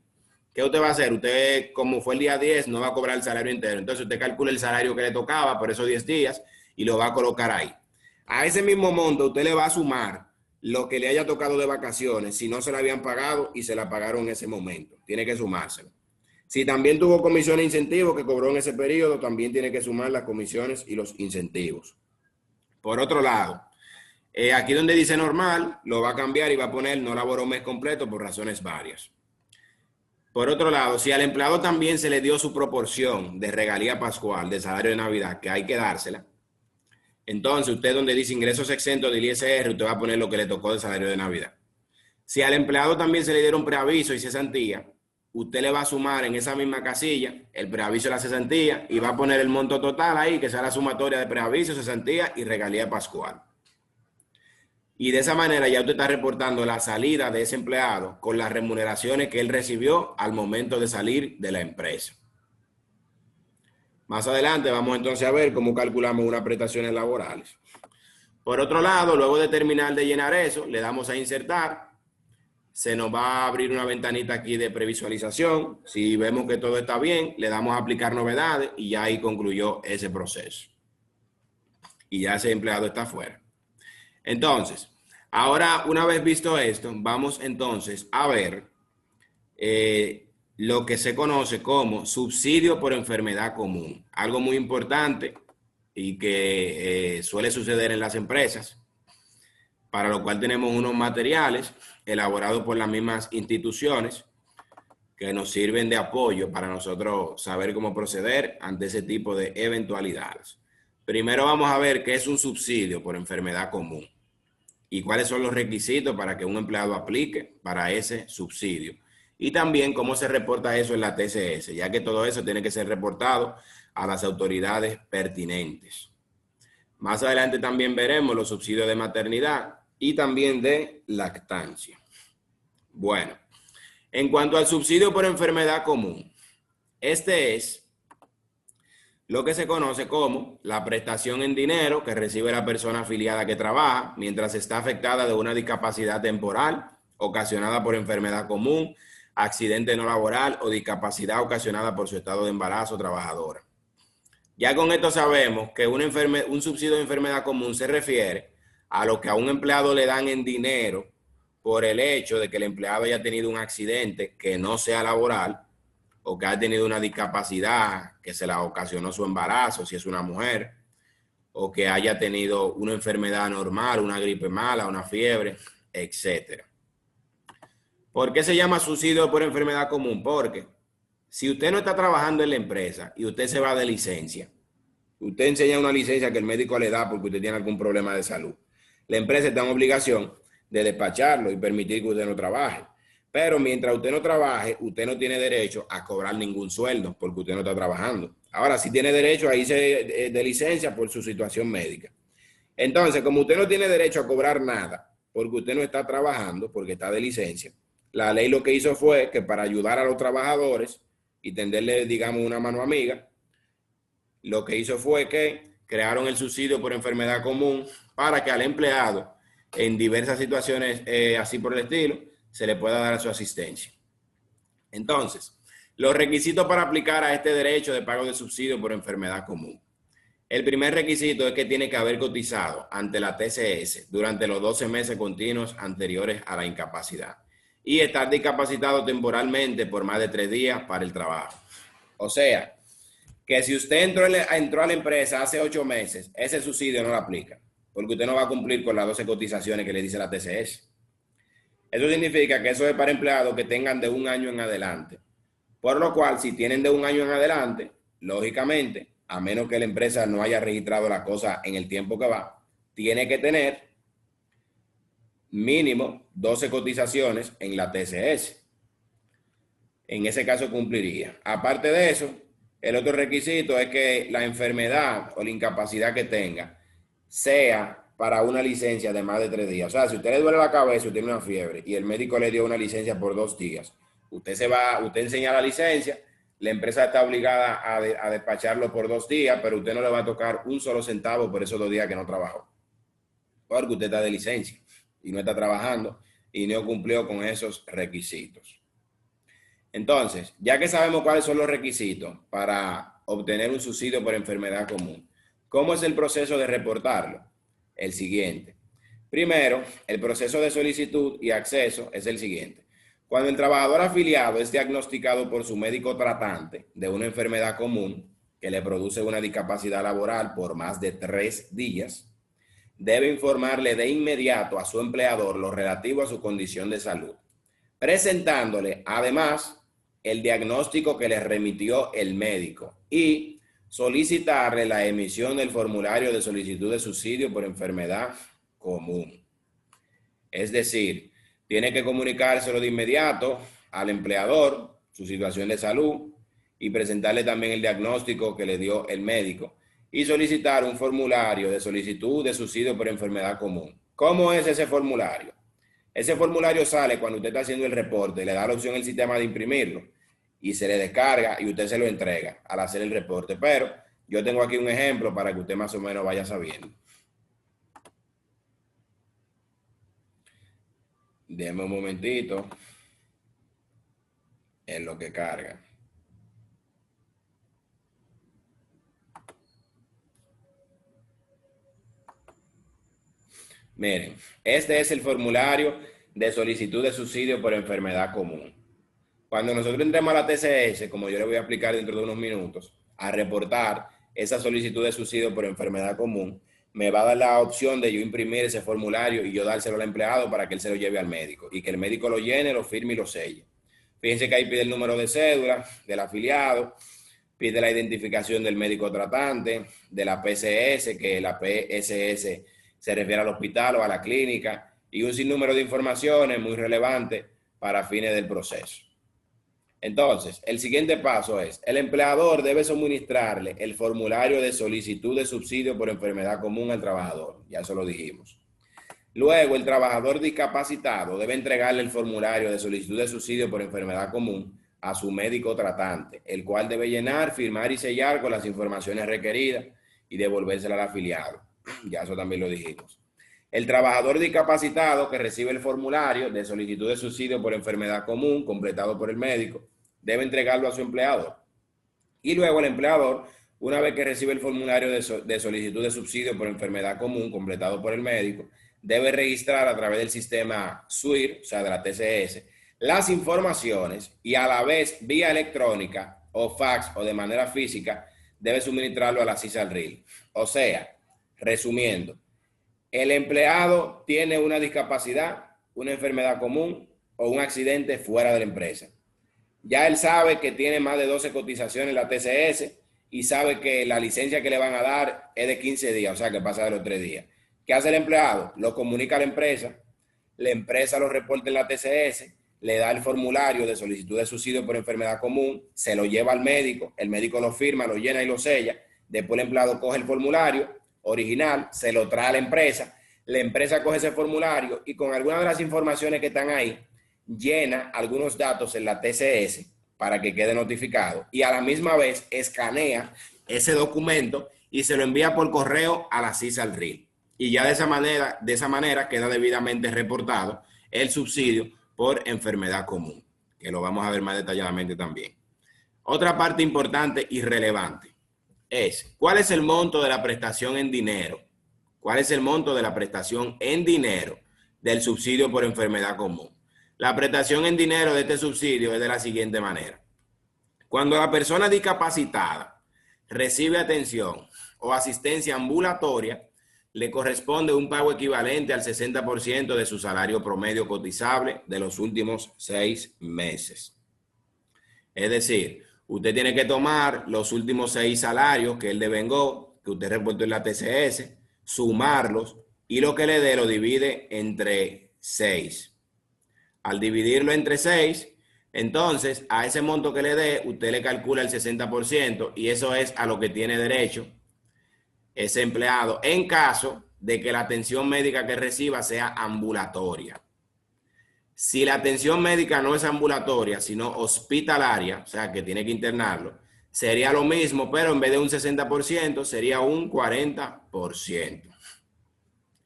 ¿Qué usted va a hacer? Usted, como fue el día 10, no va a cobrar el salario entero. Entonces, usted calcula el salario que le tocaba por esos 10 días y lo va a colocar ahí. A ese mismo monto, usted le va a sumar lo que le haya tocado de vacaciones, si no se la habían pagado y se la pagaron en ese momento. Tiene que sumárselo. Si también tuvo comisiones e incentivos que cobró en ese periodo, también tiene que sumar las comisiones y los incentivos. Por otro lado, aquí donde dice normal, lo va a cambiar y va a poner no laboró un mes completo por razones varias. Por otro lado, si al empleado también se le dio su proporción de regalía pascual, de salario de Navidad, que hay que dársela, entonces usted donde dice ingresos exentos del ISR, usted va a poner lo que le tocó de salario de Navidad. Si al empleado también se le dieron preaviso y cesantía, usted le va a sumar en esa misma casilla el preaviso y la cesantía y va a poner el monto total ahí, que sea la sumatoria de preaviso, cesantía y regalía pascual. Y de esa manera ya usted está reportando la salida de ese empleado con las remuneraciones que él recibió al momento de salir de la empresa. Más adelante vamos entonces a ver cómo calculamos unas prestaciones laborales. Por otro lado, luego de terminar de llenar eso, le damos a insertar. Se nos va a abrir una ventanita aquí de previsualización. Si vemos que todo está bien, le damos a aplicar novedades y ya ahí concluyó ese proceso. Y ya ese empleado está fuera. Entonces, ahora una vez visto esto, vamos entonces a ver lo que se conoce como subsidio por enfermedad común. Algo muy importante y que suele suceder en las empresas, para lo cual tenemos unos materiales elaborados por las mismas instituciones que nos sirven de apoyo para nosotros saber cómo proceder ante ese tipo de eventualidades. Primero vamos a ver qué es un subsidio por enfermedad común y cuáles son los requisitos para que un empleado aplique para ese subsidio. Y también cómo se reporta eso en la TCS, ya que todo eso tiene que ser reportado a las autoridades pertinentes. Más adelante también veremos los subsidios de maternidad y también de lactancia. Bueno, en cuanto al subsidio por enfermedad común, este es lo que se conoce como la prestación en dinero que recibe la persona afiliada que trabaja mientras está afectada de una discapacidad temporal ocasionada por enfermedad común, accidente no laboral o discapacidad ocasionada por su estado de embarazo trabajadora. Ya con esto sabemos que un subsidio de enfermedad común se refiere a lo que a un empleado le dan en dinero por el hecho de que el empleado haya tenido un accidente que no sea laboral o que haya tenido una discapacidad que se la ocasionó su embarazo, si es una mujer, o que haya tenido una enfermedad normal, una gripe mala, una fiebre, etc. ¿Por qué se llama subsidio por enfermedad común? Porque si usted no está trabajando en la empresa y usted se va de licencia, usted enseña una licencia que el médico le da porque usted tiene algún problema de salud, la empresa está en obligación de despacharlo y permitir que usted no trabaje. Pero mientras usted no trabaje, usted no tiene derecho a cobrar ningún sueldo porque usted no está trabajando. Ahora sí tiene derecho a irse de licencia por su situación médica. Entonces, como usted no tiene derecho a cobrar nada porque usted no está trabajando, porque está de licencia, la ley lo que hizo fue que para ayudar a los trabajadores y tenderle, digamos, una mano amiga, lo que hizo fue que crearon el subsidio por enfermedad común para que al empleado en diversas situaciones así por el estilo se le pueda dar su asistencia. Entonces, los requisitos para aplicar a este derecho de pago de subsidio por enfermedad común. El primer requisito es que tiene que haber cotizado ante la TCS durante los 12 meses continuos anteriores a la incapacidad y estar discapacitado temporalmente por más de 3 días para el trabajo. O sea, que si usted entró a la empresa hace 8 meses, ese subsidio no lo aplica, porque usted no va a cumplir con las 12 cotizaciones que le dice la TCS. Eso significa que eso es para empleados que tengan de 1 año en adelante. Por lo cual, si tienen de 1 año en adelante, lógicamente, a menos que la empresa no haya registrado la cosa en el tiempo que va, tiene que tener mínimo 12 cotizaciones en la TCS. En ese caso cumpliría. Aparte de eso, el otro requisito es que la enfermedad o la incapacidad que tenga sea para una licencia de más de 3 días. O sea, si usted le duele la cabeza, usted tiene una fiebre y el médico le dio una licencia por 2 días, usted enseña la licencia, la empresa está obligada a despacharlo por 2 días, pero usted no le va a tocar un solo centavo por esos 2 días que no trabajó. Porque usted está de licencia y no está trabajando y no cumplió con esos requisitos. Entonces, ya que sabemos cuáles son los requisitos para obtener un subsidio por enfermedad común, ¿cómo es el proceso de reportarlo? El siguiente. Primero, el proceso de solicitud y acceso es el siguiente. Cuando el trabajador afiliado es diagnosticado por su médico tratante de una enfermedad común que le produce una discapacidad laboral por más de 3 días, debe informarle de inmediato a su empleador lo relativo a su condición de salud, presentándole además el diagnóstico que le remitió el médico y solicitarle la emisión del formulario de solicitud de subsidio por enfermedad común. Es decir, tiene que comunicárselo de inmediato al empleador, su situación de salud, y presentarle también el diagnóstico que le dio el médico y solicitar un formulario de solicitud de subsidio por enfermedad común. ¿Cómo es ese formulario? Ese formulario sale cuando usted está haciendo el reporte, le da la opción el sistema de imprimirlo y se le descarga y usted se lo entrega al hacer el reporte. Pero yo tengo aquí un ejemplo para que usted más o menos vaya sabiendo. Deme un momentito en lo que carga. Miren, este es el formulario de solicitud de subsidio por enfermedad común. Cuando nosotros entremos a la TCS, como yo le voy a explicar dentro de unos minutos, a reportar esa solicitud de subsidio por enfermedad común, me va a dar la opción de yo imprimir ese formulario y yo dárselo al empleado para que él se lo lleve al médico y que el médico lo llene, lo firme y lo selle. Fíjense que ahí pide el número de cédula del afiliado, pide la identificación del médico tratante, de la PCS, que la PSS se refiere al hospital o a la clínica, y un sinnúmero de informaciones muy relevantes para fines del proceso. Entonces, el siguiente paso es, el empleador debe suministrarle el formulario de solicitud de subsidio por enfermedad común al trabajador, ya eso lo dijimos. Luego, el trabajador discapacitado debe entregarle el formulario de solicitud de subsidio por enfermedad común a su médico tratante, el cual debe llenar, firmar y sellar con las informaciones requeridas y devolvérsela al afiliado. Ya eso también lo dijimos. El trabajador discapacitado que recibe el formulario de solicitud de subsidio por enfermedad común completado por el médico debe entregarlo a su empleador. Y luego el empleador, una vez que recibe el formulario de solicitud de subsidio por enfermedad común completado por el médico, debe registrar a través del sistema SWIR, o sea, de la TCS, las informaciones y a la vez vía electrónica o fax o de manera física debe suministrarlo a la CISALRIL. O sea, resumiendo, el empleado tiene una discapacidad, una enfermedad común o un accidente fuera de la empresa. Ya él sabe que tiene más de 12 cotizaciones en la TCS y sabe que la licencia que le van a dar es de 15 días, o sea que pasa de los 3 días. ¿Qué hace el empleado? Lo comunica a la empresa lo reporta en la TCS, le da el formulario de solicitud de subsidio por enfermedad común, se lo lleva al médico, el médico lo firma, lo llena y lo sella, después el empleado coge el formulario original, se lo trae a la empresa coge ese formulario y con algunas de las informaciones que están ahí, llena algunos datos en la TCS para que quede notificado y a la misma vez escanea ese documento y se lo envía por correo a la CISALRIL. Y ya de esa manera queda debidamente reportado el subsidio por enfermedad común, que lo vamos a ver más detalladamente también. Otra parte importante y relevante es, ¿cuál es el monto de la prestación en dinero? ¿Cuál es el monto de la prestación en dinero del subsidio por enfermedad común? La prestación en dinero de este subsidio es de la siguiente manera. Cuando la persona discapacitada recibe atención o asistencia ambulatoria, le corresponde un pago equivalente al 60% de su salario promedio cotizable de los últimos 6 meses. Es decir, usted tiene que tomar los últimos 6 salarios que él devengó, que usted reportó en la TCS, sumarlos y lo que le dé lo divide entre 6. Al dividirlo entre 6, entonces a ese monto que le dé, usted le calcula el 60% y eso es a lo que tiene derecho ese empleado en caso de que la atención médica que reciba sea ambulatoria. Si la atención médica no es ambulatoria, sino hospitalaria, o sea que tiene que internarlo, sería lo mismo, pero en vez de un 60%, sería un 40%.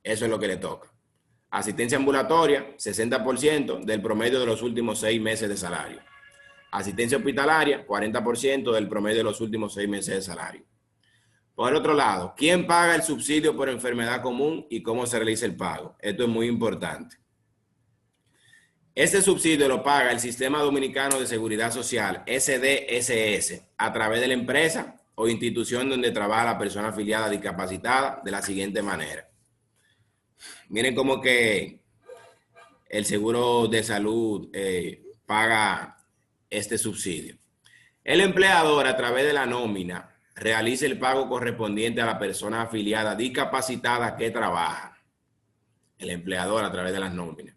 Eso es lo que le toca. Asistencia ambulatoria, 60% del promedio de los últimos 6 meses de salario. Asistencia hospitalaria, 40% del promedio de los últimos 6 meses de salario. Por el otro lado, ¿quién paga el subsidio por enfermedad común y cómo se realiza el pago? Esto es muy importante. Este subsidio lo paga el Sistema Dominicano de Seguridad Social, SDSS, a través de la empresa o institución donde trabaja la persona afiliada discapacitada de la siguiente manera. Miren cómo que el seguro de salud paga este subsidio. El empleador, a través de la nómina, realiza el pago correspondiente a la persona afiliada discapacitada que trabaja. El empleador, a través de las nóminas.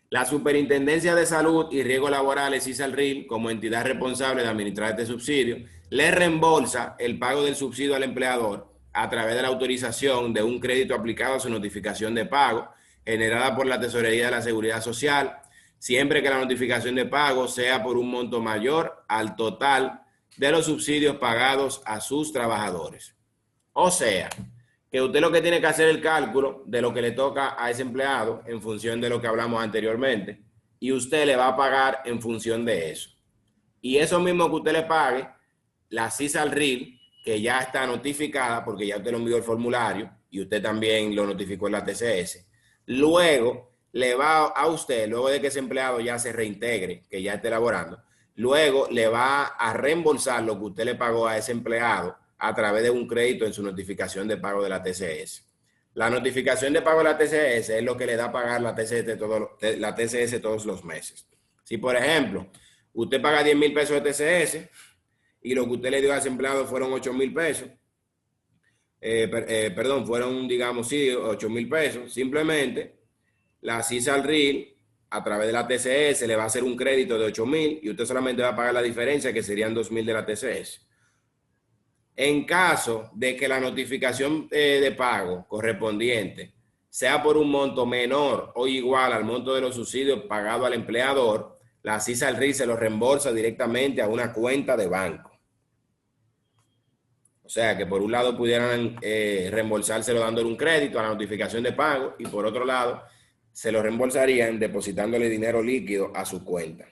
La Superintendencia de Salud y Riesgos Laborales, CISALRIL, como entidad responsable de administrar este subsidio, le reembolsa el pago del subsidio al empleador a través de la autorización de un crédito aplicado a su notificación de pago generada por la Tesorería de la Seguridad Social, siempre que la notificación de pago sea por un monto mayor al total de los subsidios pagados a sus trabajadores. O sea, que usted lo que tiene que hacer es el cálculo de lo que le toca a ese empleado en función de lo que hablamos anteriormente y usted le va a pagar en función de eso. Y eso mismo que usted le pague, la CISALRIL, que ya está notificada porque ya usted lo envió el formulario y usted también lo notificó en la TCS, luego le va a usted, luego de que ese empleado ya se reintegre, que ya esté laborando, luego le va a reembolsar lo que usted le pagó a ese empleado a través de un crédito en su notificación de pago de la TCS. La notificación de pago de la TCS es lo que le da a pagar la TCS todos los meses. Si, por ejemplo, Usted paga 10,000 pesos de TCS y lo que usted le dio a ese empleado fueron 8,000 pesos. Perdón, fueron, digamos, sí, 8,000 pesos. Simplemente la CISA RIL, a través de la TCS, le va a hacer un crédito de 8,000 y usted solamente va a pagar la diferencia, que serían 2,000 de la TCS. En caso de que la notificación de pago correspondiente sea por un monto menor o igual al monto de los subsidios pagados al empleador, la CISA RIL se lo reembolsa directamente a una cuenta de banco. O sea, que por un lado pudieran reembolsárselo dándole un crédito a la notificación de pago y por otro lado se lo reembolsarían depositándole dinero líquido a su cuenta.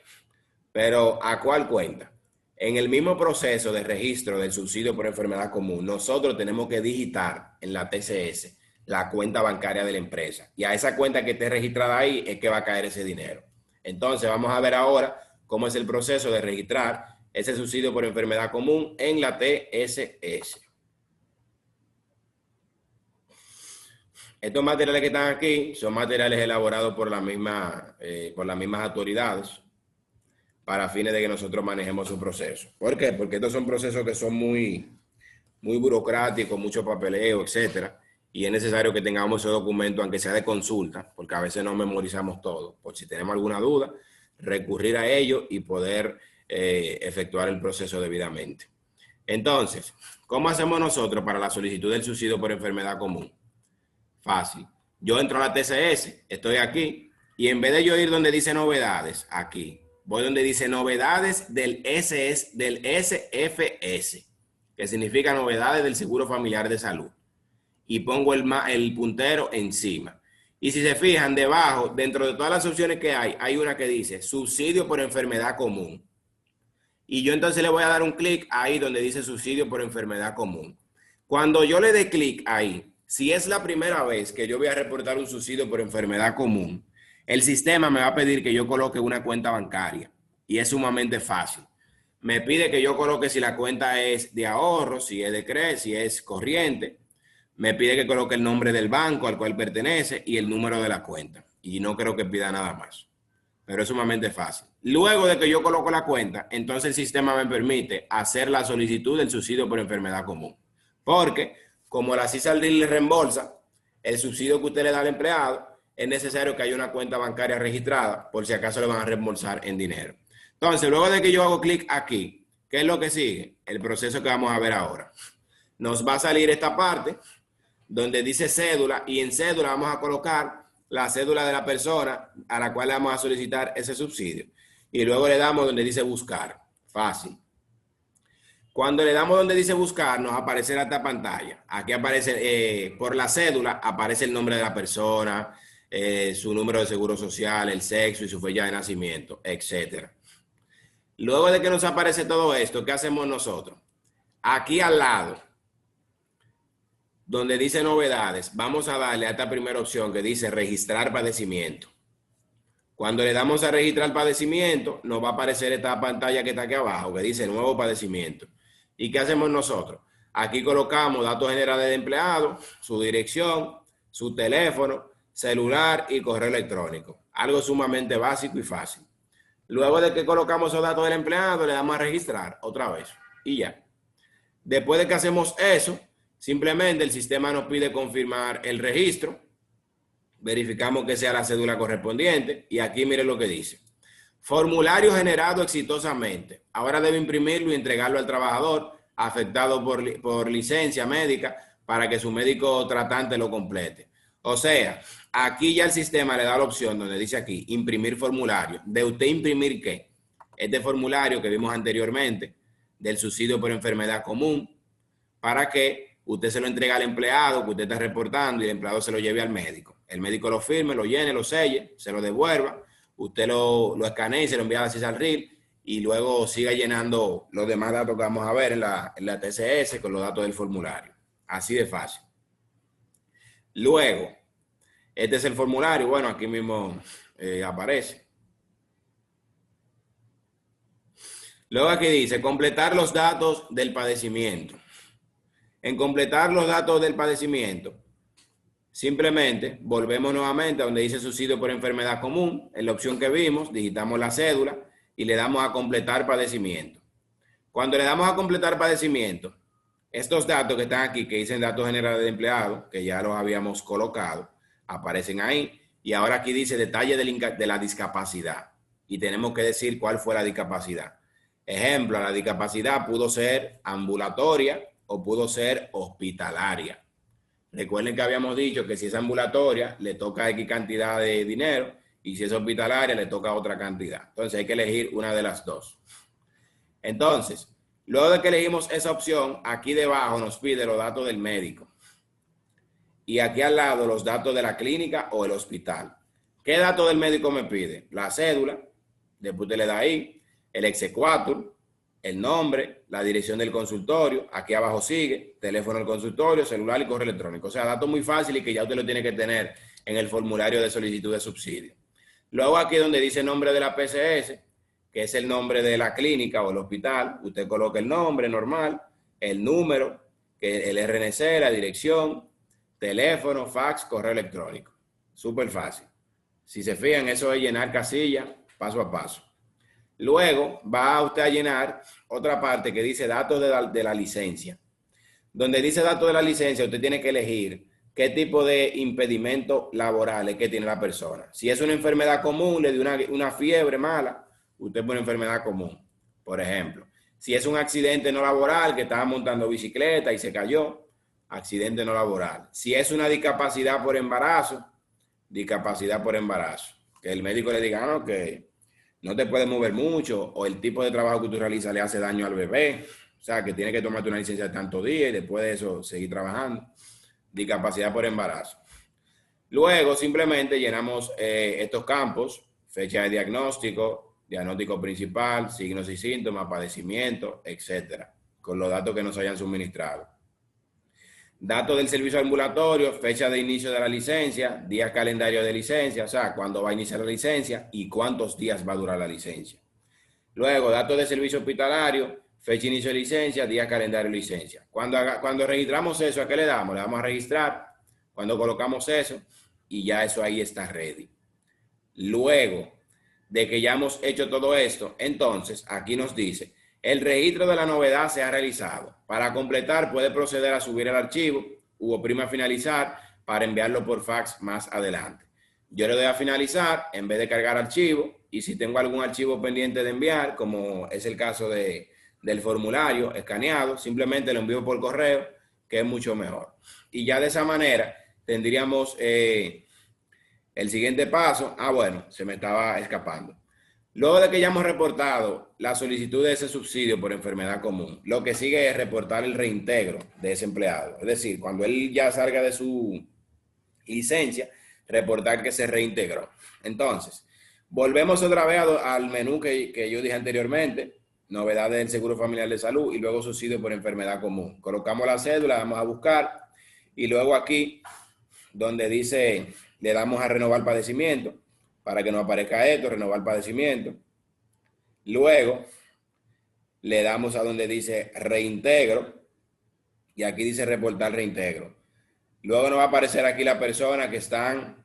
Pero ¿a cuál cuenta? En el mismo proceso de registro del subsidio por enfermedad común, nosotros tenemos que digitar en la TCS la cuenta bancaria de la empresa. Y a esa cuenta que esté registrada ahí es que va a caer ese dinero. Entonces vamos a ver ahora cómo es el proceso de registrar ese subsidio por enfermedad común en la TSS. Estos materiales que están aquí son materiales elaborados por las mismas autoridades para fines de que nosotros manejemos su proceso. ¿Por qué? Porque estos son procesos que son muy burocráticos, mucho papeleo, etcétera, y es necesario que tengamos ese documento, aunque sea de consulta, porque a veces no memorizamos todo. Por si tenemos alguna duda, recurrir a ello y poder efectuar el proceso debidamente. Entonces, ¿cómo hacemos nosotros para la solicitud del subsidio por enfermedad común? Fácil. Yo entro a la TCS, estoy aquí, y en vez de yo ir donde dice novedades, aquí, voy donde dice novedades del SFS, que significa novedades del Seguro Familiar de Salud. Y pongo el puntero encima. Y si se fijan, debajo, dentro de todas las opciones que hay una que dice subsidio por enfermedad común. Y yo entonces le voy a dar un clic ahí donde dice subsidio por enfermedad común. Cuando yo le dé clic ahí, si es la primera vez que yo voy a reportar un subsidio por enfermedad común, el sistema me va a pedir que yo coloque una cuenta bancaria. Y es sumamente fácil. Me pide que yo coloque si la cuenta es de ahorro, si es de crédito, si es corriente. Me pide que coloque el nombre del banco al cual pertenece y el número de la cuenta. Y no creo que pida nada más. Pero es sumamente fácil. Luego de que yo coloco la cuenta, entonces el sistema me permite hacer la solicitud del subsidio por enfermedad común. Porque, como la CISA le reembolsa el subsidio que usted le da al empleado, es necesario que haya una cuenta bancaria registrada por si acaso le van a reembolsar en dinero. Entonces, luego de que yo hago clic aquí, ¿qué es lo que sigue? El proceso que vamos a ver ahora. Nos va a salir esta parte donde dice cédula y en cédula vamos a colocar la cédula de la persona a la cual le vamos a solicitar ese subsidio. Y luego le damos donde dice buscar. Fácil. Cuando le damos donde dice buscar, nos aparecerá esta pantalla. Aquí aparece, por la cédula, aparece el nombre de la persona, su número de seguro social, el sexo y su fecha de nacimiento, etc. Luego de que nos aparece todo esto, ¿qué hacemos nosotros? Aquí al lado, donde dice novedades, vamos a darle a esta primera opción que dice registrar padecimiento. Cuando le damos a registrar padecimiento, nos va a aparecer esta pantalla que está aquí abajo, que dice nuevo padecimiento. ¿Y qué hacemos nosotros? Aquí colocamos datos generales de empleado, su dirección, su teléfono, celular y correo electrónico. Algo sumamente básico y fácil. Luego de que colocamos esos datos del empleado, le damos a registrar otra vez y ya. Después de que hacemos eso, simplemente el sistema nos pide confirmar el registro. Verificamos que sea la cédula correspondiente y aquí miren lo que dice. Formulario generado exitosamente. Ahora debe imprimirlo y entregarlo al trabajador afectado por licencia médica para que su médico tratante lo complete. O sea, aquí ya el sistema le da la opción donde dice aquí, imprimir formulario. ¿De usted imprimir qué? Este formulario que vimos anteriormente del subsidio por enfermedad común para que usted se lo entregue al empleado que usted está reportando y el empleado se lo lleve al médico. El médico lo firme, lo llene, lo selle, se lo devuelva, usted lo escanee y se lo envía a la CISA RIL y luego siga llenando los demás datos que vamos a ver en la TCS con los datos del formulario. Así de fácil. Luego, este es el formulario. Bueno, aquí mismo aparece. Luego aquí dice, completar los datos del padecimiento. En completar los datos del padecimiento, simplemente volvemos nuevamente a donde dice subsidio por enfermedad común. En la opción que vimos, digitamos la cédula y le damos a completar padecimiento. Cuando le damos a completar padecimiento, estos datos que están aquí, que dicen datos generales de empleado, que ya los habíamos colocado, aparecen ahí. Y ahora aquí dice detalle de la discapacidad. Y tenemos que decir cuál fue la discapacidad. Ejemplo, la discapacidad pudo ser ambulatoria o pudo ser hospitalaria. Recuerden que habíamos dicho que si es ambulatoria, le toca X cantidad de dinero, y si es hospitalaria, le toca otra cantidad. Entonces hay que elegir una de las dos. Entonces, luego de que elegimos esa opción, aquí debajo nos pide los datos del médico. Y aquí al lado los datos de la clínica o el hospital. ¿Qué datos del médico me pide? La cédula, después usted le da ahí, el exequatur, el nombre, la dirección del consultorio, aquí abajo sigue, teléfono del consultorio, celular y correo electrónico. O sea, datos muy fáciles y que ya usted lo tiene que tener en el formulario de solicitud de subsidio. Luego aquí donde dice nombre de la PCS, que es el nombre de la clínica o el hospital, usted coloca el nombre normal, el número, que el RNC, la dirección, teléfono, fax, correo electrónico. Súper fácil. Si se fijan, eso es llenar casilla paso a paso. Luego va usted a llenar otra parte que dice datos de la licencia. Donde dice datos de la licencia, usted tiene que elegir qué tipo de impedimento laboral es que tiene la persona. Si es una enfermedad común, le dio una fiebre mala, usted pone enfermedad común, por ejemplo. Si es un accidente no laboral, que estaba montando bicicleta y se cayó, accidente no laboral. Si es una discapacidad por embarazo, discapacidad por embarazo. Que el médico le diga, no, que no te puedes mover mucho, o el tipo de trabajo que tú realizas le hace daño al bebé, o sea, que tiene que tomarte una licencia de tantos días y después de eso seguir trabajando. Discapacidad por embarazo. Luego simplemente llenamos estos campos, fecha de diagnóstico, diagnóstico principal, signos y síntomas, padecimiento, etcétera, con los datos que nos hayan suministrado. Datos del servicio ambulatorio, fecha de inicio de la licencia, día calendario de licencia, o sea, cuándo va a iniciar la licencia y cuántos días va a durar la licencia. Luego, datos de servicio hospitalario, fecha de inicio de licencia, día calendario de licencia. Cuando registramos eso, ¿a qué le damos? Le damos a registrar, cuando colocamos eso, y ya eso ahí está ready. Luego de que ya hemos hecho todo esto, entonces aquí nos dice, el registro de la novedad se ha realizado. Para completar, puede proceder a subir el archivo u oprime a finalizar para enviarlo por fax más adelante. Yo le doy a finalizar en vez de cargar archivo, y si tengo algún archivo pendiente de enviar, como es el caso del formulario escaneado, simplemente lo envío por correo, que es mucho mejor. Y ya de esa manera tendríamos el siguiente paso. Bueno, se me estaba escapando. Luego de que ya hemos reportado la solicitud de ese subsidio por enfermedad común, lo que sigue es reportar el reintegro de ese empleado. Es decir, cuando él ya salga de su licencia, reportar que se reintegró. Entonces, volvemos otra vez al menú que yo dije anteriormente, novedades del Seguro Familiar de Salud y luego subsidio por enfermedad común. Colocamos la cédula, vamos a buscar y luego aquí, donde dice, le damos a renovar padecimiento, para que nos aparezca esto, renovar padecimiento. Luego, le damos a donde dice reintegro, y aquí dice reportar reintegro. Luego nos va a aparecer aquí la persona que están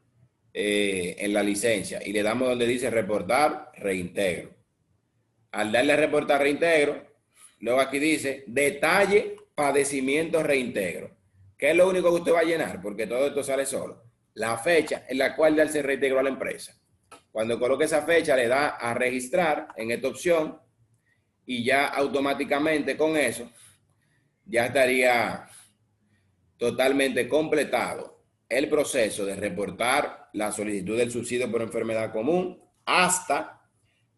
en la licencia, y le damos donde dice reportar reintegro. Al darle a reportar reintegro, luego aquí dice detalle padecimiento reintegro. ¿Qué es lo único que usted va a llenar? Porque todo esto sale solo. La fecha en la cual se reintegró a la empresa. Cuando coloque esa fecha, le da a registrar en esta opción y ya automáticamente con eso ya estaría totalmente completado el proceso de reportar la solicitud del subsidio por enfermedad común hasta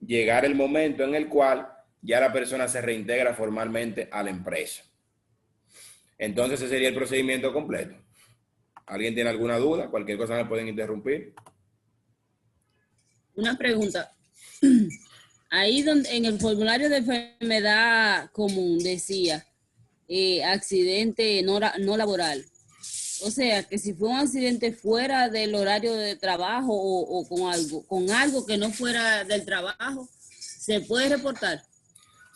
llegar el momento en el cual ya la persona se reintegra formalmente a la empresa. Entonces ese sería el procedimiento completo. ¿Alguien tiene alguna duda? Cualquier cosa me pueden interrumpir. Una pregunta. Ahí donde en el formulario de enfermedad común decía accidente no laboral. O sea, que si fue un accidente fuera del horario de trabajo o con algo que no fuera del trabajo, ¿se puede reportar?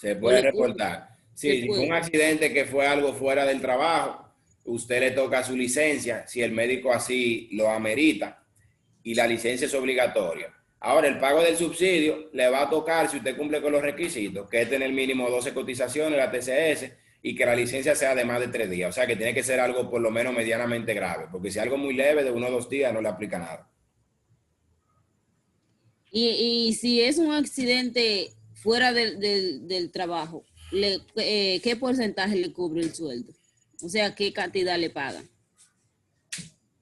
Se puede reportar. Sí, si fue un accidente que fue algo fuera del trabajo, usted le toca su licencia, si el médico así lo amerita, y la licencia es obligatoria. Ahora, el pago del subsidio le va a tocar si usted cumple con los requisitos, que es tener mínimo 12 cotizaciones, la TCS, y que la licencia sea de más de 3 días. O sea, que tiene que ser algo por lo menos medianamente grave, porque si algo muy leve de 1 o 2 días no le aplica nada. Y si es un accidente fuera del trabajo, ¿qué porcentaje le cubre el sueldo? O sea, ¿qué cantidad le pagan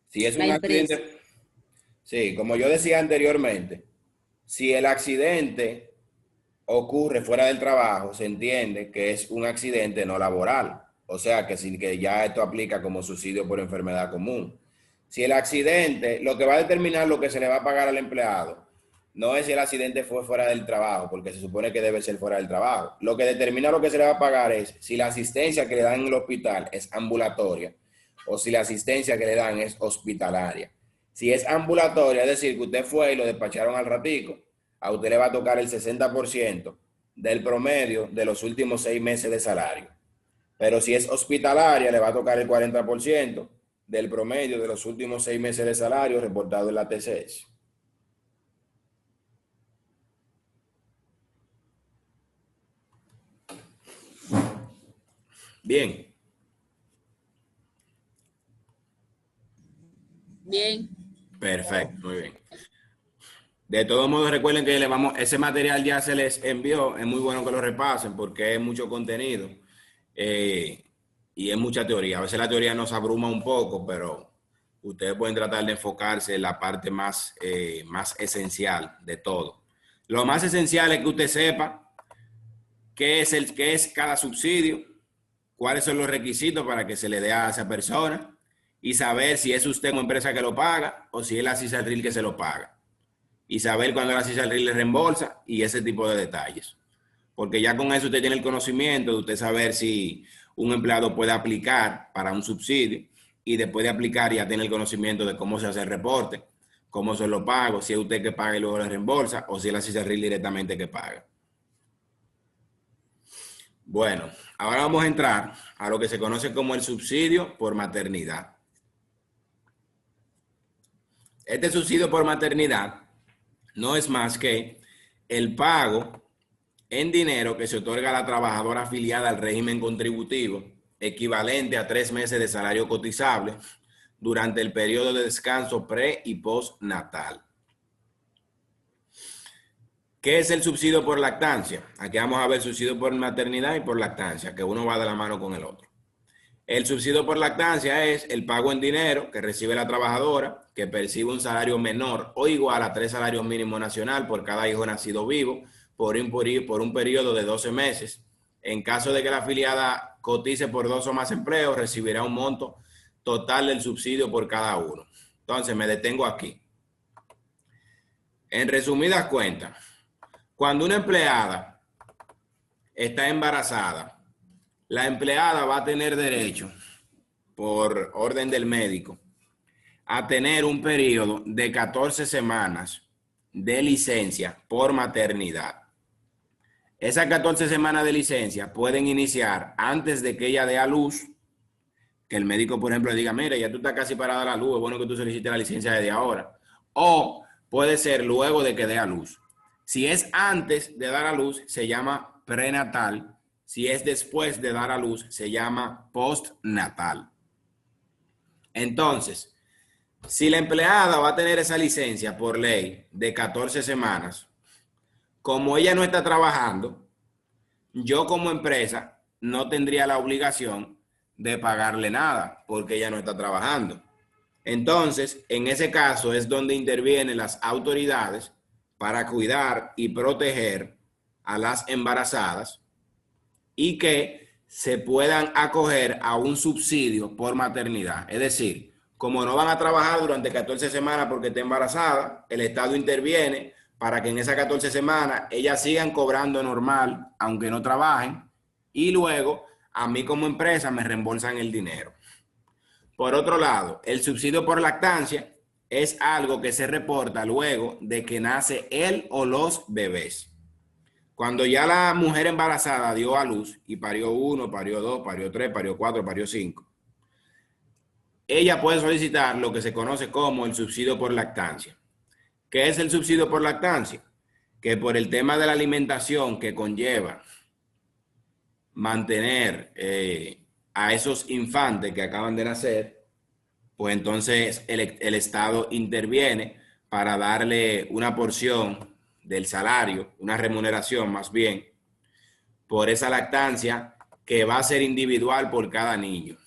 Si es la un empresa? accidente, sí, como yo decía anteriormente, si el accidente ocurre fuera del trabajo, se entiende que es un accidente no laboral. O sea, que ya esto aplica como subsidio por enfermedad común. Si el accidente, lo que va a determinar lo que se le va a pagar al empleado, no es si el accidente fue fuera del trabajo, porque se supone que debe ser fuera del trabajo. Lo que determina lo que se le va a pagar es si la asistencia que le dan en el hospital es ambulatoria o si la asistencia que le dan es hospitalaria. Si es ambulatoria, es decir, que usted fue y lo despacharon al ratico, a usted le va a tocar el 60% del promedio de los últimos 6 meses de salario. Pero si es hospitalaria, le va a tocar el 40% del promedio de los últimos 6 meses de salario reportado en la TCS. Bien. Bien. Perfecto, muy bien. De todos modos, recuerden que ese material ya se les envió. Es muy bueno que lo repasen porque es mucho contenido y es mucha teoría. A veces la teoría nos abruma un poco, pero ustedes pueden tratar de enfocarse en la parte más esencial de todo. Lo más esencial es que usted sepa qué es cada subsidio, cuáles son los requisitos para que se le dé a esa persona y saber si es usted como empresa que lo paga o si es la CISARRIL que se lo paga. Y saber cuándo la CISARRIL le reembolsa y ese tipo de detalles. Porque ya con eso usted tiene el conocimiento de usted saber si un empleado puede aplicar para un subsidio y después de aplicar ya tiene el conocimiento de cómo se hace el reporte, cómo se lo pago, si es usted que paga y luego le reembolsa o si es la CISARRIL directamente que paga. Bueno, ahora vamos a entrar a lo que se conoce como el subsidio por maternidad. Este subsidio por maternidad no es más que el pago en dinero que se otorga a la trabajadora afiliada al régimen contributivo, equivalente a 3 meses de salario cotizable durante el periodo de descanso pre- y postnatal. ¿Qué es el subsidio por lactancia? Aquí vamos a ver subsidio por maternidad y por lactancia, que uno va de la mano con el otro. El subsidio por lactancia es el pago en dinero que recibe la trabajadora que percibe un salario menor o igual a 3 salarios mínimos nacional por cada hijo nacido vivo por un periodo de 12 meses. En caso de que la afiliada cotice por 2 o más empleos, recibirá un monto total del subsidio por cada uno. Entonces, me detengo aquí. En resumidas cuentas, cuando una empleada está embarazada, la empleada va a tener derecho, por orden del médico, a tener un periodo de 14 semanas de licencia por maternidad. Esas 14 semanas de licencia pueden iniciar antes de que ella dé a luz, que el médico, por ejemplo, le diga, mira, ya tú estás casi parada a la luz, es bueno que tú solicites la licencia desde ahora. O puede ser luego de que dé a luz. Si es antes de dar a luz, se llama prenatal. Si es después de dar a luz, se llama postnatal. Entonces, si la empleada va a tener esa licencia por ley de 14 semanas, como ella no está trabajando, yo como empresa no tendría la obligación de pagarle nada porque ella no está trabajando. Entonces, en ese caso es donde intervienen las autoridades para cuidar y proteger a las embarazadas y que se puedan acoger a un subsidio por maternidad. Es decir, como no van a trabajar durante 14 semanas porque está embarazada, el Estado interviene para que en esas 14 semanas ellas sigan cobrando normal, aunque no trabajen, y luego a mí como empresa me reembolsan el dinero. Por otro lado, el subsidio por lactancia es algo que se reporta luego de que nace él o los bebés. Cuando ya la mujer embarazada dio a luz y parió 1, parió 2, parió 3, parió 4, parió 5, ella puede solicitar lo que se conoce como el subsidio por lactancia, ¿Qué es el subsidio por lactancia? Que por el tema de la alimentación que conlleva mantener a esos infantes que acaban de nacer, pues entonces el Estado interviene para darle una porción del salario, una remuneración más bien, por esa lactancia que va a ser individual por cada niño.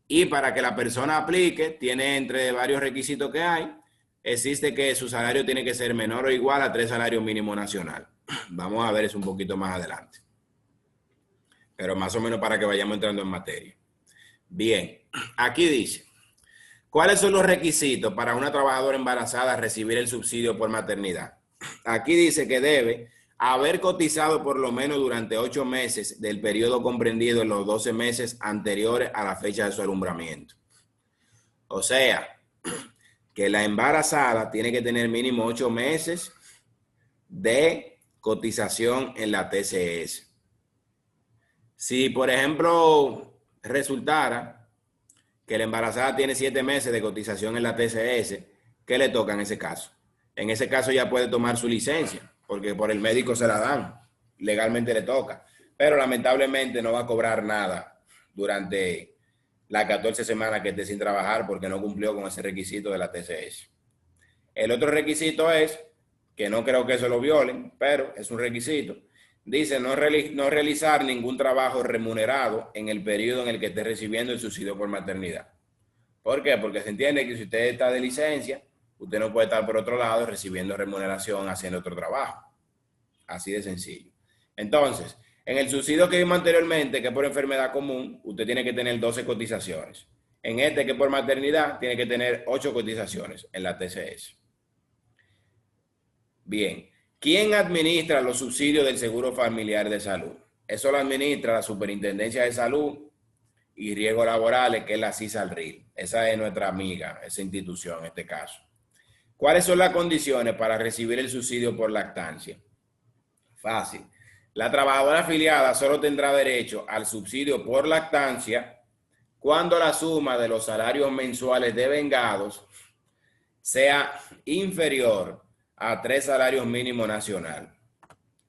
Y para que la persona aplique, tiene entre varios requisitos que hay, existe que su salario tiene que ser menor o igual a 3 salarios mínimos nacional. Vamos a ver eso un poquito más adelante. Pero más o menos para que vayamos entrando en materia. Bien, aquí dice, ¿cuáles son los requisitos para una trabajadora embarazada recibir el subsidio por maternidad? Aquí dice que debe haber cotizado por lo menos durante 8 meses del periodo comprendido en los 12 meses anteriores a la fecha de su alumbramiento. O sea, que la embarazada tiene que tener mínimo 8 meses de cotización en la TCS. Si, por ejemplo, resultara que la embarazada tiene 7 meses de cotización en la TCS, ¿qué le toca en ese caso? En ese caso ya puede tomar su licencia, porque por el médico se la dan, legalmente le toca, pero lamentablemente no va a cobrar nada durante las 14 semanas que esté sin trabajar porque no cumplió con ese requisito de la TCS. El otro requisito es, que no creo que eso lo violen, pero es un requisito, dice no realizar ningún trabajo remunerado en el periodo en el que esté recibiendo el subsidio por maternidad. ¿Por qué? Porque se entiende que si usted está de licencia, usted no puede estar por otro lado recibiendo remuneración haciendo otro trabajo. Así de sencillo. Entonces, en el subsidio que vimos anteriormente, que es por enfermedad común, usted tiene que tener 12 cotizaciones. En este, que es por maternidad, tiene que tener 8 cotizaciones en la TCS. Bien. ¿Quién administra los subsidios del Seguro Familiar de Salud? Eso lo administra la Superintendencia de Salud y Riesgos Laborales, que es la CISALRIL. Esa es nuestra amiga, esa institución en este caso. ¿Cuáles son las condiciones para recibir el subsidio por lactancia? Fácil. La trabajadora afiliada solo tendrá derecho al subsidio por lactancia cuando la suma de los salarios mensuales devengados sea inferior a 3 salarios mínimos nacional.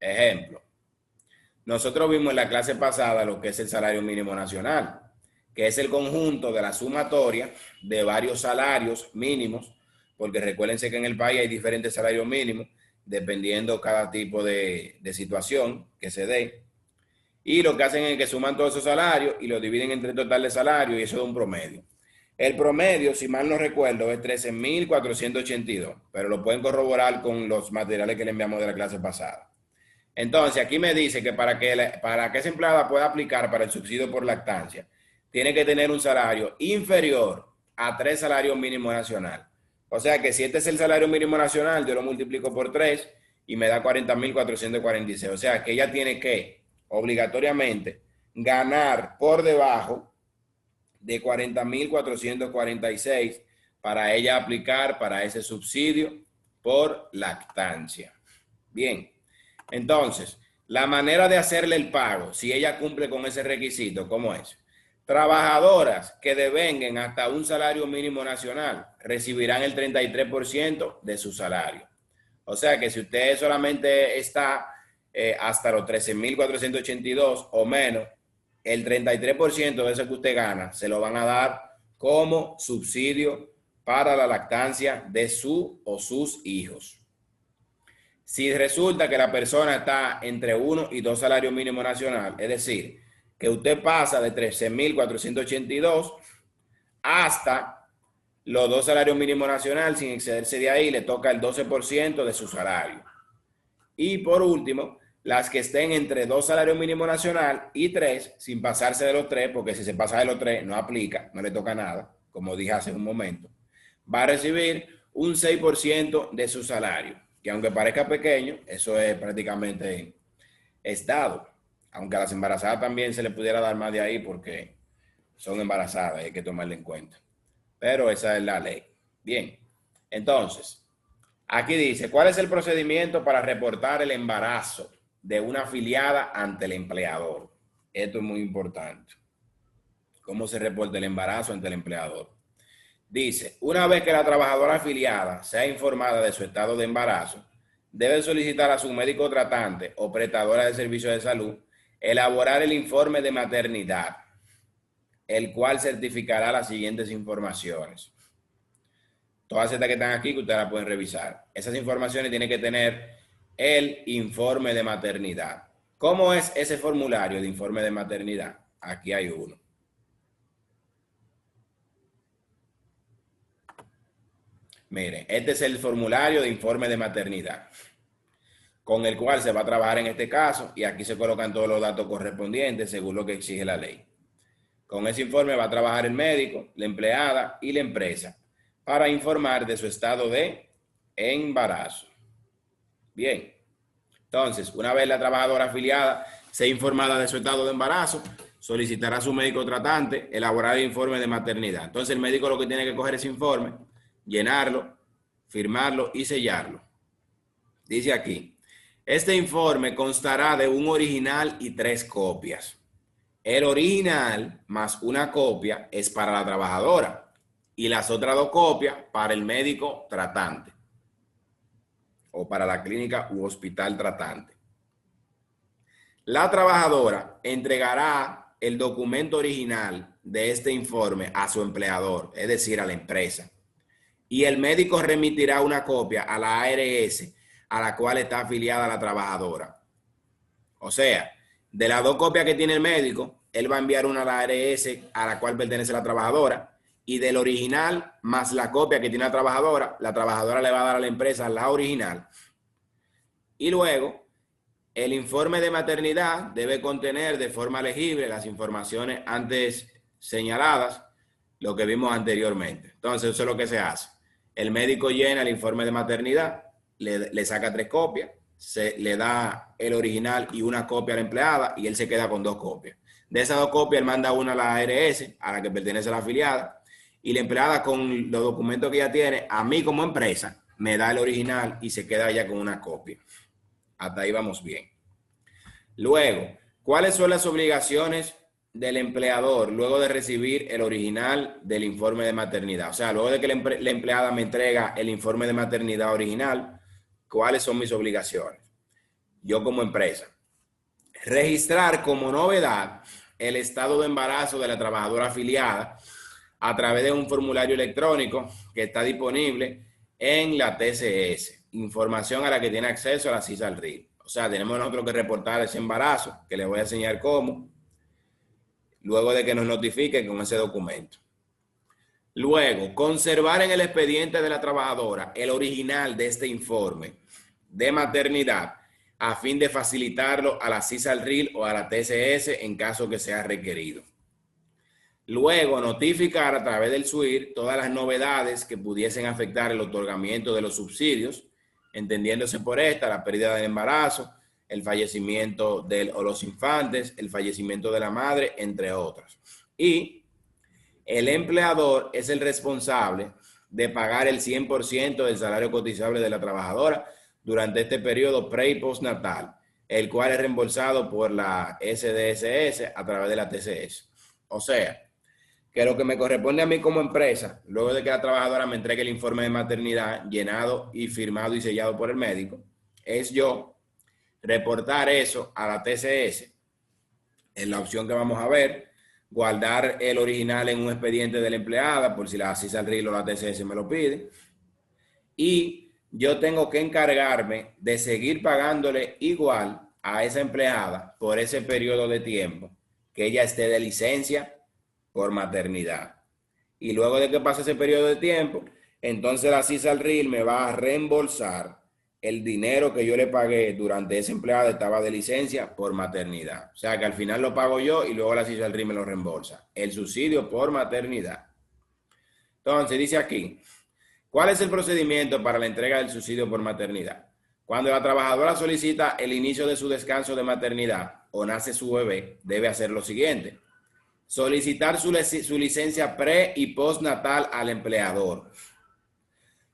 Ejemplo, nosotros vimos en la clase pasada lo que es el salario mínimo nacional, que es el conjunto de la sumatoria de varios salarios mínimos, porque recuérdense que en el país hay diferentes salarios mínimos, dependiendo cada tipo de situación que se dé. Y lo que hacen es que suman todos esos salarios y lo dividen entre el total de salarios y eso da un promedio. El promedio, si mal no recuerdo, es 13.482, pero lo pueden corroborar con los materiales que le enviamos de la clase pasada. Entonces, aquí me dice que para que esa empleada pueda aplicar para el subsidio por lactancia, tiene que tener un salario inferior a 3 salarios mínimos nacional. O sea que si este es el salario mínimo nacional, yo lo multiplico por 3 y me da 40.446. O sea que ella tiene que, obligatoriamente, ganar por debajo de 40.446 para ella aplicar para ese subsidio por lactancia. Bien, entonces, la manera de hacerle el pago, si ella cumple con ese requisito, ¿cómo es? Trabajadoras que devenguen hasta un salario mínimo nacional recibirán el 33% de su salario. O sea que si usted solamente está hasta los 13.482 o menos, el 33% de eso que usted gana se lo van a dar como subsidio para la lactancia de su o sus hijos. Si resulta que la persona está entre 1 y 2 salarios mínimos nacional, es decir, que usted pasa de 13.482 hasta los 2 salarios mínimos nacional, sin excederse de ahí, le toca el 12% de su salario. Y por último, las que estén entre 2 salarios mínimos nacional y 3, sin pasarse de los 3, porque si se pasa de los 3 no aplica, no le toca nada, como dije hace un momento, va a recibir un 6% de su salario, que aunque parezca pequeño, eso es prácticamente estado, aunque a las embarazadas también se le pudiera dar más de ahí porque son embarazadas y hay que tomarle en cuenta, pero esa es la ley. Bien, entonces, aquí dice, ¿cuál es el procedimiento para reportar el embarazo de una afiliada ante el empleador? Esto es muy importante. ¿Cómo se reporta el embarazo ante el empleador? Dice, una vez que la trabajadora afiliada sea informada de su estado de embarazo, debe solicitar a su médico tratante o prestadora de servicios de salud elaborar el informe de maternidad, el cual certificará las siguientes informaciones. Todas estas que están aquí que ustedes las pueden revisar. Esas informaciones tienen que tener el informe de maternidad. ¿Cómo es ese formulario de informe de maternidad? Aquí hay uno. Miren, este es el formulario de informe de maternidad, con el cual se va a trabajar en este caso, y aquí se colocan todos los datos correspondientes según lo que exige la ley. Con ese informe va a trabajar el médico, la empleada y la empresa para informar de su estado de embarazo. Bien, entonces, una vez la trabajadora afiliada sea informada de su estado de embarazo, solicitará a su médico tratante elaborar el informe de maternidad. Entonces, el médico lo que tiene que coger ese informe, llenarlo, firmarlo y sellarlo. Dice aquí, este informe constará de un original y 3 copias. El original más una copia es para la trabajadora y las otras 2 copias para el médico tratante o para la clínica u hospital tratante. La trabajadora entregará el documento original de este informe a su empleador, es decir, a la empresa, y el médico remitirá una copia a la ARS a la cual está afiliada la trabajadora. O sea, de las 2 copias que tiene el médico, él va a enviar una a la ARS a la cual pertenece la trabajadora, y del original más la copia que tiene la trabajadora le va a dar a la empresa la original. Y luego, el informe de maternidad debe contener de forma legible las informaciones antes señaladas, lo que vimos anteriormente. Entonces, eso es lo que se hace. El médico llena el informe de maternidad, le saca 3 copias, le da el original y una copia a la empleada y él se queda con 2 copias. De esas 2 copias, él manda una a la ARS, a la que pertenece a la afiliada, y la empleada con los documentos que ella tiene, a mí como empresa, me da el original y se queda ya con una copia. Hasta ahí vamos bien. Luego, ¿cuáles son las obligaciones del empleador luego de recibir el original del informe de maternidad? O sea, luego de que la empleada me entrega el informe de maternidad original, ¿cuáles son mis obligaciones? Yo como empresa, registrar como novedad el estado de embarazo de la trabajadora afiliada a través de un formulario electrónico que está disponible en la TCS, información a la que tiene acceso a la CISALRIL. O sea, tenemos nosotros que reportar ese embarazo, que les voy a enseñar cómo, luego de que nos notifiquen con ese documento. Luego, conservar en el expediente de la trabajadora el original de este informe de maternidad a fin de facilitarlo a la CISALRIL o a la TCS en caso que sea requerido. Luego, notificar a través del SUIR todas las novedades que pudiesen afectar el otorgamiento de los subsidios, entendiéndose por esta la pérdida del embarazo, el fallecimiento de los infantes, el fallecimiento de la madre, entre otras. Y el empleador es el responsable de pagar el 100% del salario cotizable de la trabajadora durante este periodo pre- y postnatal, el cual es reembolsado por la SDSS a través de la TCS. O sea, que lo que me corresponde a mí como empresa, luego de que la trabajadora me entregue el informe de maternidad llenado y firmado y sellado por el médico, es yo reportar eso a la TCS en la opción que vamos a ver, guardar el original en un expediente de la empleada por si la CISALRIL o la TCS me lo pide, y yo tengo que encargarme de seguir pagándole igual a esa empleada por ese periodo de tiempo que ella esté de licencia por maternidad. Y luego de que pase ese periodo de tiempo, entonces la CISALRIL me va a reembolsar el dinero que yo le pagué durante esa empleada estaba de licencia por maternidad. O sea que al final lo pago yo y luego la CISALRIL me lo reembolsa. El subsidio por maternidad. Entonces dice aquí, ¿cuál es el procedimiento para la entrega del subsidio por maternidad? Cuando la trabajadora solicita el inicio de su descanso de maternidad o nace su bebé, debe hacer lo siguiente. Solicitar su licencia pre- y postnatal al empleador.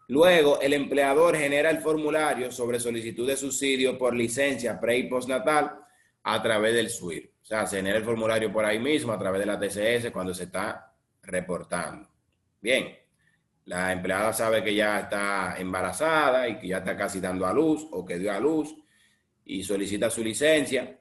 Luego, el empleador genera el formulario sobre solicitud de subsidio por licencia pre- y postnatal a través del SUIR. O sea, se genera el formulario por ahí mismo a través de la TCS cuando se está reportando. Bien, La empleada sabe que ya está embarazada y que ya está casi dando a luz o que dio a luz y solicita su licencia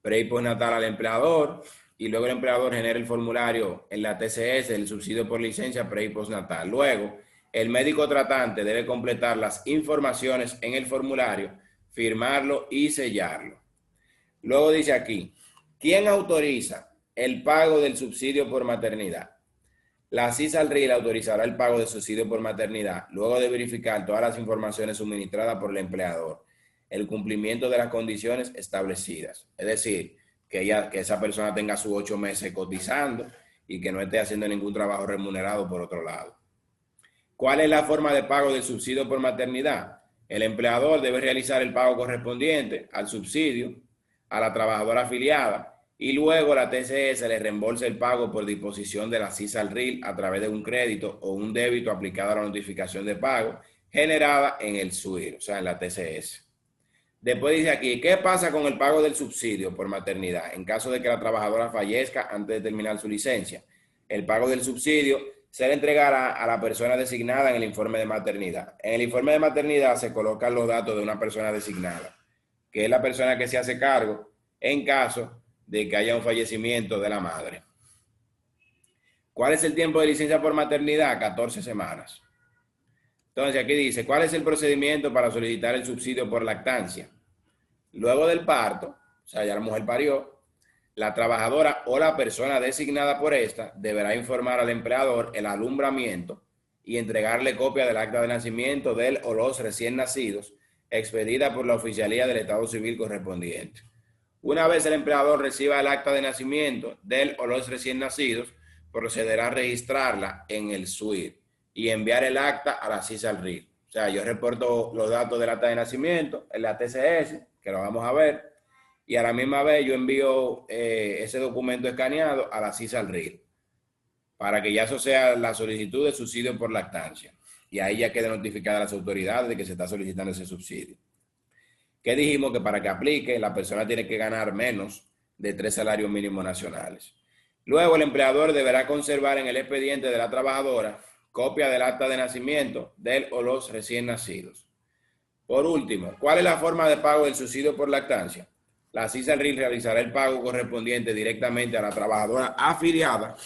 pre y postnatal al empleador, y luego el empleador genera el formulario en la TCS, el subsidio por licencia pre y postnatal. Luego, el médico tratante debe completar las informaciones en el formulario, firmarlo y sellarlo. Luego dice aquí, ¿quién autoriza el pago del subsidio por maternidad? La CISALRIL autorizará el pago de subsidio por maternidad luego de verificar todas las informaciones suministradas por el empleador, el cumplimiento de las condiciones establecidas. Es decir, que esa persona tenga sus 8 meses cotizando y que no esté haciendo ningún trabajo remunerado por otro lado. ¿Cuál es la forma de pago del subsidio por maternidad? El empleador debe realizar el pago correspondiente al subsidio a la trabajadora afiliada y luego la TCS le reembolsa el pago por disposición de la CISALRIL a través de un crédito o un débito aplicado a la notificación de pago generada en el SUIR, o sea, en la TCS. Después dice aquí, ¿qué pasa con el pago del subsidio por maternidad en caso de que la trabajadora fallezca antes de terminar su licencia? El pago del subsidio se le entregará a la persona designada en el informe de maternidad. En el informe de maternidad se colocan los datos de una persona designada, que es la persona que se hace cargo en caso de que haya un fallecimiento de la madre. ¿Cuál es el tiempo de licencia por maternidad? 14 semanas. Entonces aquí dice, ¿cuál es el procedimiento para solicitar el subsidio por lactancia? Luego del parto, o sea, ya la mujer parió, la trabajadora o la persona designada por esta deberá informar al empleador el alumbramiento y entregarle copia del acta de nacimiento del o los recién nacidos expedida por la oficialía del Estado Civil correspondiente. Una vez el empleador reciba el acta de nacimiento del o los recién nacidos, procederá a registrarla en el SUIR y enviar el acta a la CISALRIL. O sea, yo reporto los datos del acta de nacimiento en la TCS, que lo vamos a ver, y a la misma vez yo envío ese documento escaneado a la CISALRIL para que ya eso sea la solicitud de subsidio por lactancia. Y ahí ya quede notificada a las autoridades de que se está solicitando ese subsidio. Que dijimos que para que aplique, la persona tiene que ganar menos de 3 salarios mínimos nacionales. Luego, el empleador deberá conservar en el expediente de la trabajadora copia del acta de nacimiento del o los recién nacidos. Por último, ¿cuál es la forma de pago del subsidio por lactancia? La CISALRIL realizará el pago correspondiente directamente a la trabajadora afiliada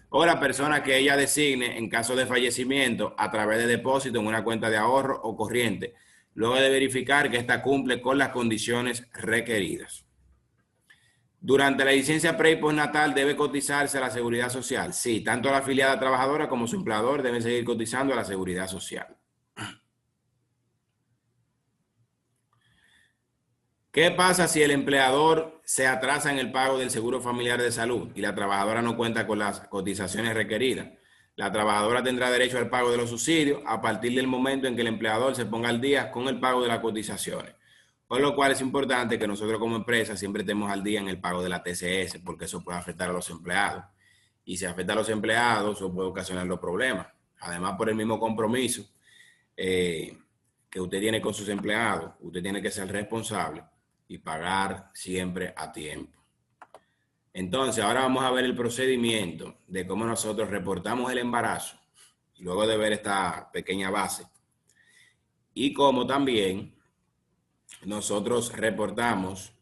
o la persona que ella designe en caso de fallecimiento a través de depósito en una cuenta de ahorro o corriente, luego de verificar que ésta cumple con las condiciones requeridas. Durante la licencia pre y postnatal debe cotizarse a la seguridad social. Sí, tanto la afiliada trabajadora como su empleador deben seguir cotizando a la seguridad social. ¿Qué pasa si el empleador se atrasa en el pago del seguro familiar de salud y la trabajadora no cuenta con las cotizaciones requeridas? La trabajadora tendrá derecho al pago de los subsidios a partir del momento en que el empleador se ponga al día con el pago de las cotizaciones. Por lo cual es importante que nosotros como empresa siempre estemos al día en el pago de la TCS, porque eso puede afectar a los empleados. Y si afecta a los empleados, eso puede ocasionar los problemas. Además, por el mismo compromiso que usted tiene con sus empleados, usted tiene que ser responsable y pagar siempre a tiempo. Entonces, ahora vamos a ver el procedimiento de cómo nosotros reportamos el embarazo, luego de ver esta pequeña base, y cómo también nosotros reportamos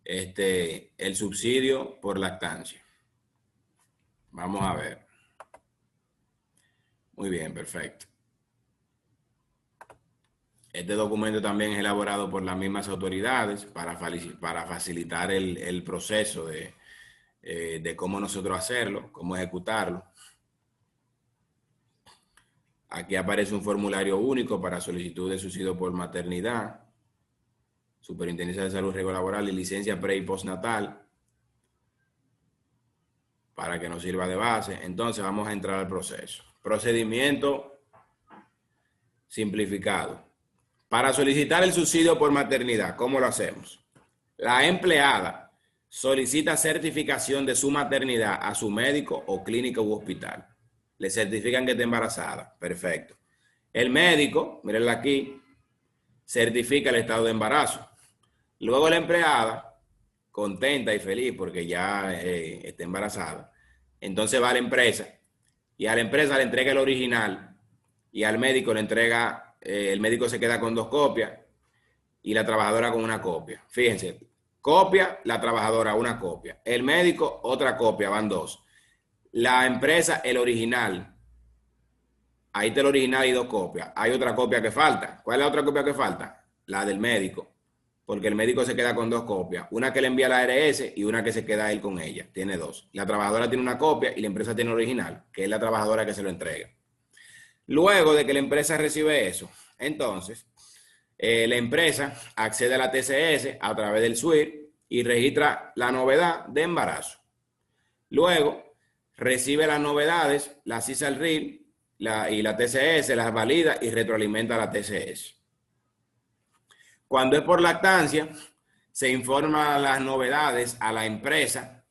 el subsidio por lactancia. Vamos a ver. Muy bien, perfecto. Este documento también es elaborado por las mismas autoridades para facilitar el proceso de cómo nosotros hacerlo, cómo ejecutarlo. Aquí aparece un formulario único para solicitud de subsidio por maternidad, Superintendencia de Salud y Riesgo Laboral y licencia pre y postnatal, para que nos sirva de base. Entonces vamos a entrar al proceso. Procedimiento simplificado. Para solicitar el subsidio por maternidad, ¿cómo lo hacemos? La empleada solicita certificación de su maternidad a su médico o clínica u hospital. Le certifican que está embarazada. Perfecto. El médico, mírenla aquí, certifica el estado de embarazo. Luego la empleada, contenta y feliz porque ya está embarazada, entonces va a la empresa y a la empresa le entrega el original y al médico le entrega, el médico se queda con 2 copias y la trabajadora con 1 copia. Fíjense, copia la trabajadora 1 copia, el médico otra copia, van 2. La empresa el original, ahí está el original y 2 copias. Hay otra copia que falta. ¿Cuál es la otra copia que falta? La del médico, porque el médico se queda con 2 copias, una que le envía la ARS y una que se queda él con ella, tiene 2. La trabajadora tiene 1 copia y la empresa tiene el original, que es la trabajadora que se lo entrega. Luego de que la empresa recibe eso, entonces, la empresa accede a la TCS a través del SWIFT y registra la novedad de embarazo. Luego, recibe las novedades, las cisa al RIL y la TCS las valida y retroalimenta a la TCS. Cuando es por lactancia, se informa las novedades a la empresa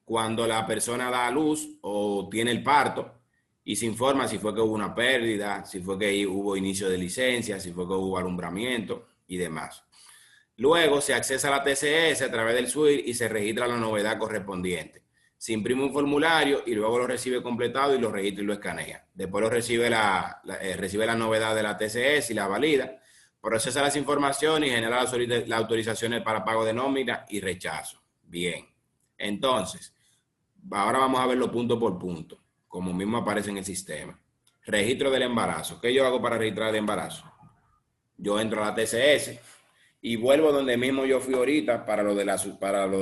cuando la persona da a luz o tiene el parto y se informa si fue que hubo una pérdida, si fue que hubo inicio de licencia, si fue que hubo alumbramiento y demás. Luego se accesa a la TCS a través del SWIFT y se registra la novedad correspondiente. Se imprime un formulario y luego lo recibe completado y lo registra y lo escanea. Después lo recibe recibe la novedad de la TCS y la valida. Procesa las informaciones y genera las autorizaciones para pago de nómina y rechazo. Bien. Entonces, ahora vamos a verlo punto por punto, como mismo aparece en el sistema. Registro del embarazo. ¿Qué yo hago para registrar el embarazo? Yo entro a la TCS y vuelvo donde mismo yo fui ahorita para lo de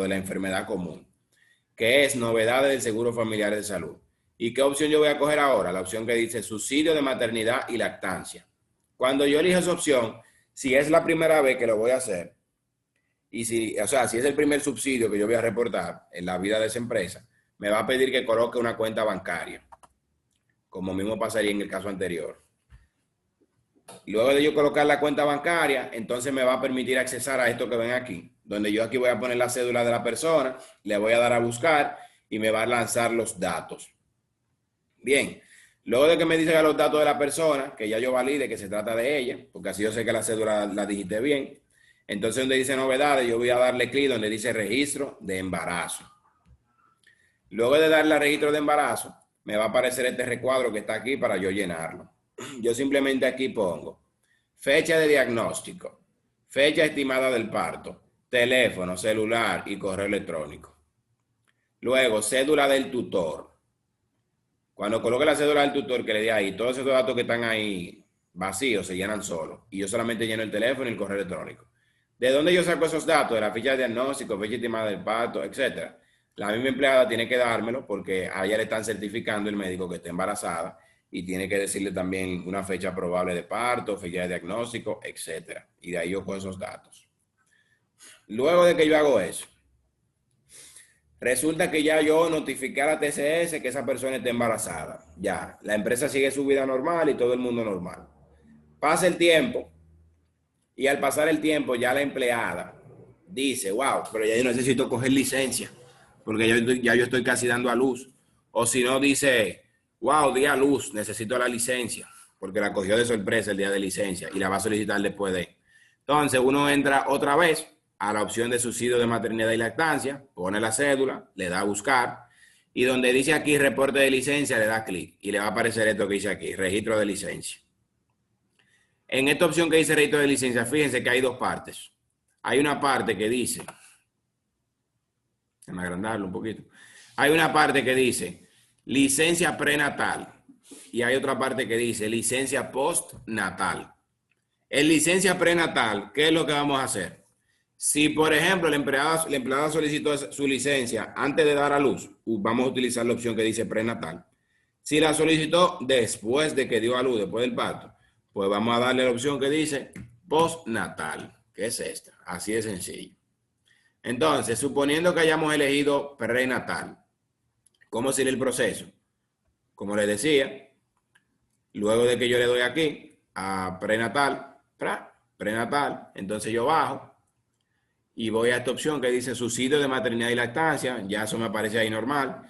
la enfermedad común, que es novedades del seguro familiar de salud. ¿Y qué opción yo voy a coger ahora? La opción que dice subsidio de maternidad y lactancia. Cuando yo elijo esa opción, si es la primera vez que lo voy a hacer, y si es el primer subsidio que yo voy a reportar en la vida de esa empresa, me va a pedir que coloque una cuenta bancaria, como mismo pasaría en el caso anterior. Luego de yo colocar la cuenta bancaria, entonces me va a permitir accesar a esto que ven aquí, donde yo aquí voy a poner la cédula de la persona, le voy a dar a buscar y me va a lanzar los datos. Bien, luego de que me diga los datos de la persona, que ya yo valide que se trata de ella, porque así yo sé que la cédula la digité bien, entonces donde dice novedades, yo voy a darle clic donde dice registro de embarazo. Luego de darle a registro de embarazo, me va a aparecer este recuadro que está aquí para yo llenarlo. Yo simplemente aquí pongo fecha de diagnóstico, fecha estimada del parto, teléfono, celular y correo electrónico. Luego, cédula del tutor. Cuando coloque la cédula del tutor que le di ahí, todos esos datos que están ahí vacíos se llenan solos. Y yo solamente lleno el teléfono y el correo electrónico. ¿De dónde yo saco esos datos? De la ficha de diagnóstico, fecha estimada del parto, etcétera. La misma empleada tiene que dármelo porque a ella le están certificando el médico que está embarazada y tiene que decirle también una fecha probable de parto, fecha de diagnóstico, etcétera. Y de ahí yo cojo esos datos. Luego de que yo hago eso, resulta que ya yo notifiqué a la TCS que esa persona está embarazada. Ya, la empresa sigue su vida normal y todo el mundo normal. Pasa el tiempo y al pasar el tiempo ya la empleada dice, wow, pero ya yo necesito coger licencia porque ya yo estoy casi dando a luz. O si no dice, wow, di a luz, necesito la licencia porque la cogió de sorpresa el día de licencia y la va a solicitar después de. Entonces uno entra otra vez a la opción de subsidio de maternidad y lactancia, pone la cédula, le da a buscar y donde dice aquí reporte de licencia le da clic y le va a aparecer esto que dice aquí, registro de licencia. En esta opción que dice registro de licencia, fíjense que hay 2 partes. Hay una parte que dice, déjame agrandarlo un poquito, hay una parte que dice licencia prenatal y hay otra parte que dice licencia postnatal. En licencia prenatal, ¿qué es lo que vamos a hacer? Si, por ejemplo, la empleada solicitó su licencia antes de dar a luz, vamos a utilizar la opción que dice prenatal. Si la solicitó después de que dio a luz, después del parto, pues vamos a darle la opción que dice postnatal, que es esta. Así de sencillo. Entonces, suponiendo que hayamos elegido prenatal, ¿cómo sería el proceso? Como les decía, luego de que yo le doy aquí a prenatal, entonces yo bajo y voy a esta opción que dice subsidio de maternidad y lactancia, ya eso me aparece ahí normal.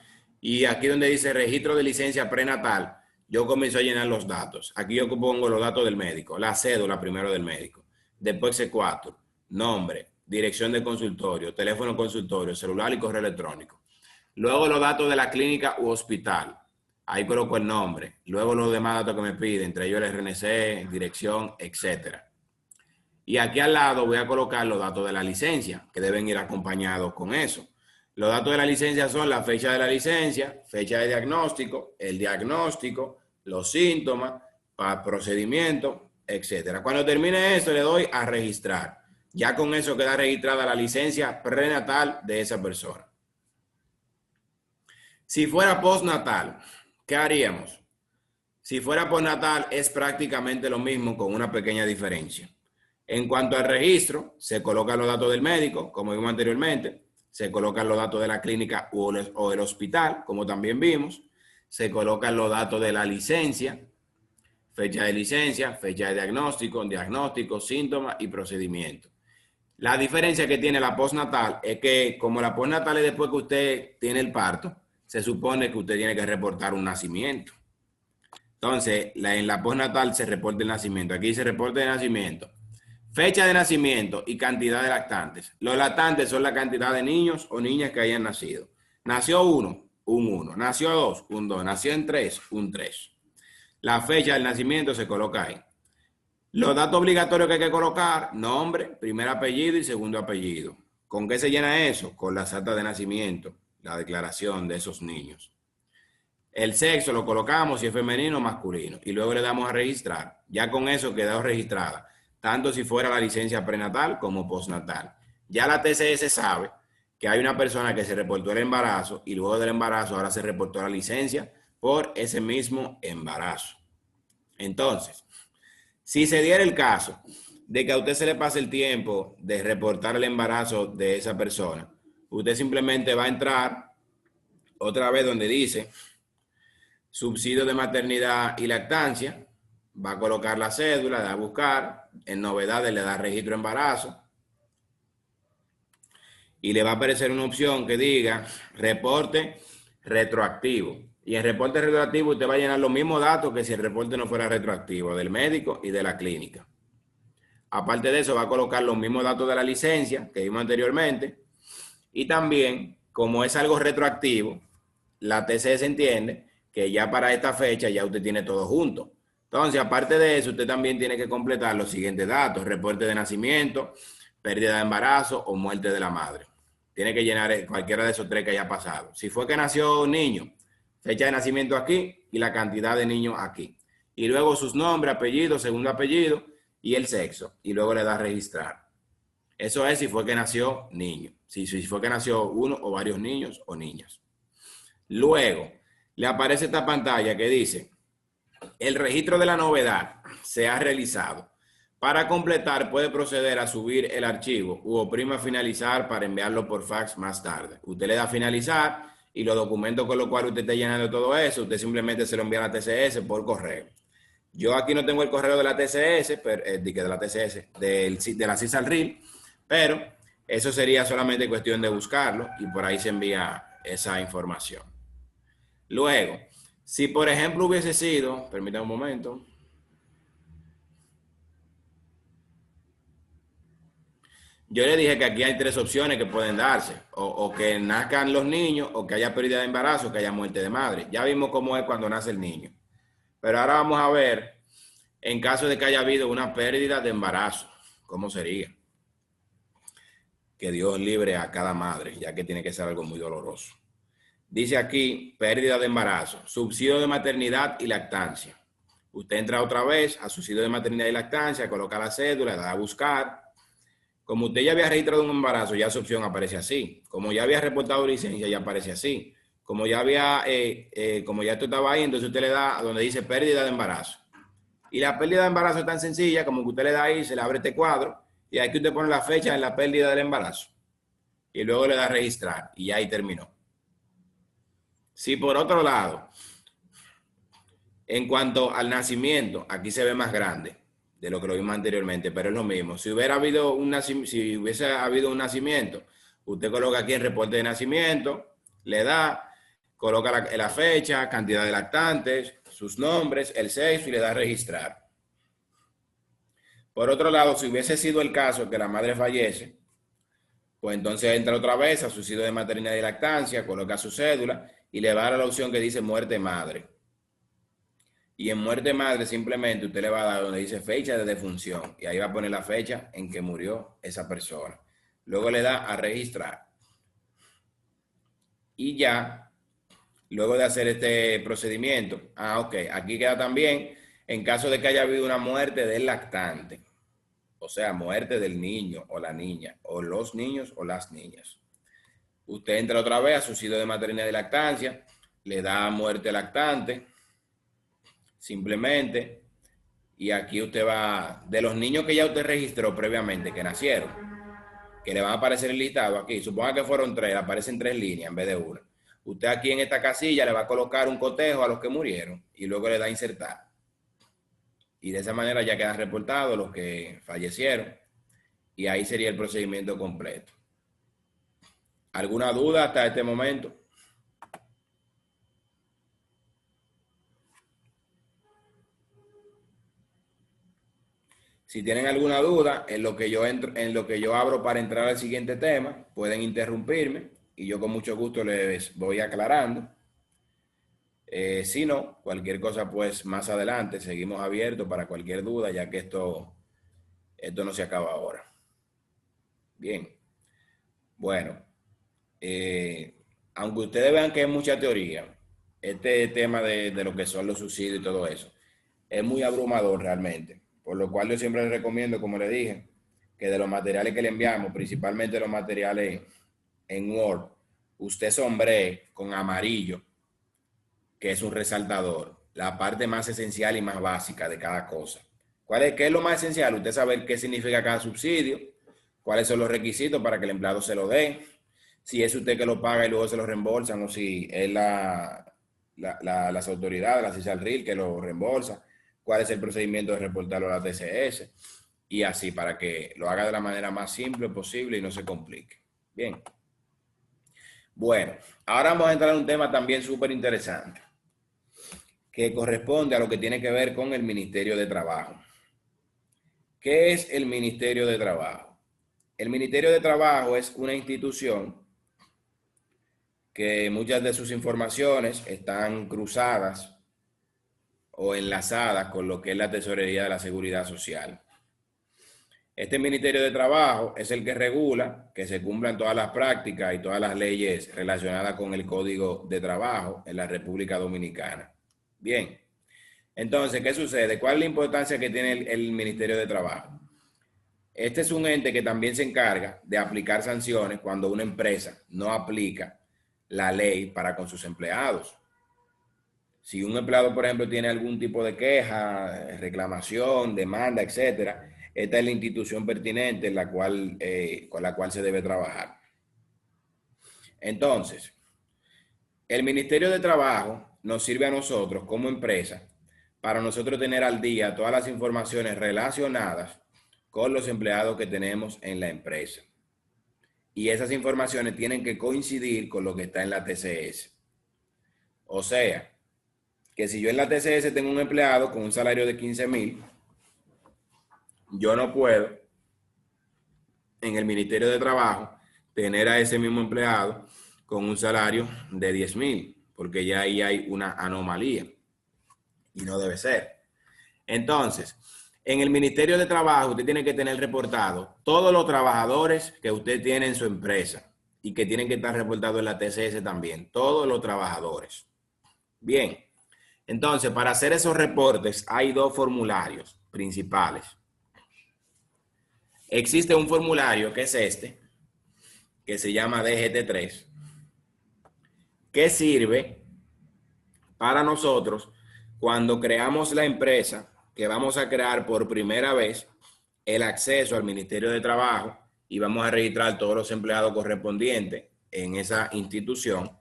Y aquí donde dice registro de licencia prenatal, yo comienzo a llenar los datos. Aquí yo pongo los datos del médico, la cédula primero del médico, después C4, nombre, dirección de consultorio, teléfono consultorio, celular y correo electrónico. Luego los datos de la clínica u hospital. Ahí coloco el nombre. Luego los demás datos que me pide, entre ellos el RNC, dirección, etcétera. Y aquí al lado voy a colocar los datos de la licencia, que deben ir acompañados con eso. Los datos de la licencia son la fecha de la licencia, fecha de diagnóstico, el diagnóstico, los síntomas, procedimiento, etcétera. Cuando termine eso, le doy a registrar. Ya con eso queda registrada la licencia prenatal de esa persona. Si fuera postnatal, ¿qué haríamos? Si fuera postnatal, es prácticamente lo mismo con una pequeña diferencia. En cuanto al registro, se colocan los datos del médico, como vimos anteriormente, se colocan los datos de la clínica o el hospital, como también vimos, se colocan los datos de la licencia, fecha de licencia, fecha de diagnóstico, síntomas y procedimiento. La diferencia que tiene la postnatal es que como la postnatal es después que usted tiene el parto, se supone que usted tiene que reportar un nacimiento. Entonces, en la postnatal se reporta el nacimiento. Aquí se reporta el nacimiento. Fecha de nacimiento y cantidad de lactantes. Los lactantes son la cantidad de niños o niñas que hayan nacido. Nació uno, un 1. Nació 2, un 2. Nació en 3, un 3. La fecha del nacimiento se coloca ahí. Los datos obligatorios que hay que colocar, nombre, primer apellido y segundo apellido. ¿Con qué se llena eso? Con las actas de nacimiento, la declaración de esos niños. El sexo lo colocamos si es femenino o masculino y luego le damos a registrar. Ya con eso quedó registrada, tanto si fuera la licencia prenatal como postnatal. Ya la TCS sabe que hay una persona que se reportó el embarazo y luego del embarazo ahora se reportó la licencia por ese mismo embarazo. Entonces, si se diera el caso de que a usted se le pase el tiempo de reportar el embarazo de esa persona, usted simplemente va a entrar otra vez donde dice subsidio de maternidad y lactancia, va a colocar la cédula, le da a buscar, en novedades le da registro de embarazo y le va a aparecer una opción que diga reporte retroactivo. Y en reporte retroactivo usted va a llenar los mismos datos que si el reporte no fuera retroactivo, del médico y de la clínica. Aparte de eso, va a colocar los mismos datos de la licencia que vimos anteriormente. Y también, como es algo retroactivo, la TCS entiende que ya para esta fecha ya usted tiene todo junto. Entonces, aparte de eso, usted también tiene que completar los siguientes datos: reporte de nacimiento, pérdida de embarazo o muerte de la madre. Tiene que llenar cualquiera de esos 3 que haya pasado. Si fue que nació un niño, fecha de nacimiento aquí y la cantidad de niños aquí. Y luego sus nombres, apellidos, segundo apellido y el sexo. Y luego le da a registrar. Eso es si fue que nació niño. Si fue que nació uno o varios niños o niñas. Luego, le aparece esta pantalla que dice: el registro de la novedad se ha realizado. Para completar, puede proceder a subir el archivo u oprima finalizar para enviarlo por fax más tarde. Usted le da a finalizar y los documentos con los cuales usted está llenando todo eso, usted simplemente se lo envía a la TCS por correo. Yo aquí no tengo el correo de la TCS, de la CISALRIL, pero eso sería solamente cuestión de buscarlo y por ahí se envía esa información. Luego, si por ejemplo hubiese sido, permítame un momento. Yo le dije que aquí hay 3 opciones que pueden darse, o que nazcan los niños, o que haya pérdida de embarazo, o que haya muerte de madre. Ya vimos cómo es cuando nace el niño. Pero ahora vamos a ver, en caso de que haya habido una pérdida de embarazo, ¿cómo sería? Que Dios libre a cada madre, ya que tiene que ser algo muy doloroso. Dice aquí, pérdida de embarazo, subsidio de maternidad y lactancia. Usted entra otra vez a subsidio de maternidad y lactancia, coloca la cédula, le da a buscar. Como usted ya había registrado un embarazo, ya su opción aparece así. Como ya había reportado licencia, ya aparece así. Como ya esto estaba ahí, entonces usted le da a donde dice pérdida de embarazo. Y la pérdida de embarazo es tan sencilla como que usted le da ahí, se le abre este cuadro y aquí usted pone la fecha en la pérdida del embarazo. Y luego le da a registrar y ya ahí terminó. Si por otro lado, en cuanto al nacimiento, aquí se ve más grande de lo que lo vimos anteriormente, pero es lo mismo. Si hubiese habido un nacimiento, usted coloca aquí el reporte de nacimiento, le da, coloca la fecha, cantidad de lactantes, sus nombres, el sexo y le da a registrar. Por otro lado, si hubiese sido el caso que la madre fallece, pues entonces entra otra vez a subsidio de maternidad y lactancia, coloca su cédula y le va a dar la opción que dice muerte madre. Y en muerte madre simplemente usted le va a dar donde dice fecha de defunción y ahí va a poner la fecha en que murió esa persona. Luego le da a registrar. Y ya, luego de hacer este procedimiento, ok, aquí queda también en caso de que haya habido una muerte del lactante, o sea, muerte del niño o la niña, o los niños o las niñas. Usted entra otra vez a subsidio de maternidad y lactancia, le da muerte lactante, simplemente, y aquí usted va, de los niños que ya usted registró previamente, que nacieron, que le van a aparecer el listado aquí, suponga que fueron 3, aparecen 3 líneas en vez de una. Usted aquí en esta casilla le va a colocar un cotejo a los que murieron y luego le da a insertar. Y de esa manera ya quedan reportados los que fallecieron y ahí sería el procedimiento completo. ¿Alguna duda hasta este momento? Si tienen alguna duda en lo que yo abro para entrar al siguiente tema, pueden interrumpirme y yo con mucho gusto les voy aclarando. Si no, cualquier cosa, pues más adelante seguimos abiertos para cualquier duda, ya que esto no se acaba ahora. Bien. Bueno, aunque ustedes vean que es mucha teoría, este tema de lo que son los subsidios y todo eso, es muy abrumador realmente. Por lo cual yo siempre les recomiendo, como les dije, que de los materiales que le enviamos, principalmente los materiales en Word, usted sombree con amarillo, que es un resaltador, la parte más esencial y más básica de cada cosa. ¿Qué es lo más esencial? Usted saber qué significa cada subsidio, cuáles son los requisitos para que el empleado se lo dé, si es usted que lo paga y luego se lo reembolsan, o si es las autoridades, la CISALRIL que lo reembolsa, cuál es el procedimiento de reportarlo a la TCS, y así para que lo haga de la manera más simple posible y no se complique. Bien. Bueno, ahora vamos a entrar en un tema también súper interesante, que corresponde a lo que tiene que ver con el Ministerio de Trabajo. ¿Qué es el Ministerio de Trabajo? El Ministerio de Trabajo es una institución que muchas de sus informaciones están cruzadas o enlazadas con lo que es la Tesorería de la Seguridad Social. Este Ministerio de Trabajo es el que regula que se cumplan todas las prácticas y todas las leyes relacionadas con el Código de Trabajo en la República Dominicana. Bien, entonces, ¿qué sucede? ¿Cuál es la importancia que tiene el Ministerio de Trabajo? Este es un ente que también se encarga de aplicar sanciones cuando una empresa no aplica la ley para con sus empleados. Si un empleado, por ejemplo, tiene algún tipo de queja, reclamación, demanda, etcétera, esta es la institución pertinente en con la cual se debe trabajar. Entonces, el Ministerio de Trabajo nos sirve a nosotros como empresa para nosotros tener al día todas las informaciones relacionadas con los empleados que tenemos en la empresa. Y esas informaciones tienen que coincidir con lo que está en la TCS. O sea, que si yo en la TCS tengo un empleado con un salario de 15,000, yo no puedo en el Ministerio de Trabajo tener a ese mismo empleado con un salario de 10,000, porque ya ahí hay una anomalía y no debe ser. Entonces, en el Ministerio de Trabajo usted tiene que tener reportado todos los trabajadores que usted tiene en su empresa y que tienen que estar reportados en la TCS también, todos los trabajadores. Bien, entonces para hacer esos reportes hay 2 formularios principales. Existe un formulario que es este, que se llama DGT3, que sirve para nosotros cuando creamos la empresa, que vamos a crear por primera vez el acceso al Ministerio de Trabajo y vamos a registrar todos los empleados correspondientes en esa institución.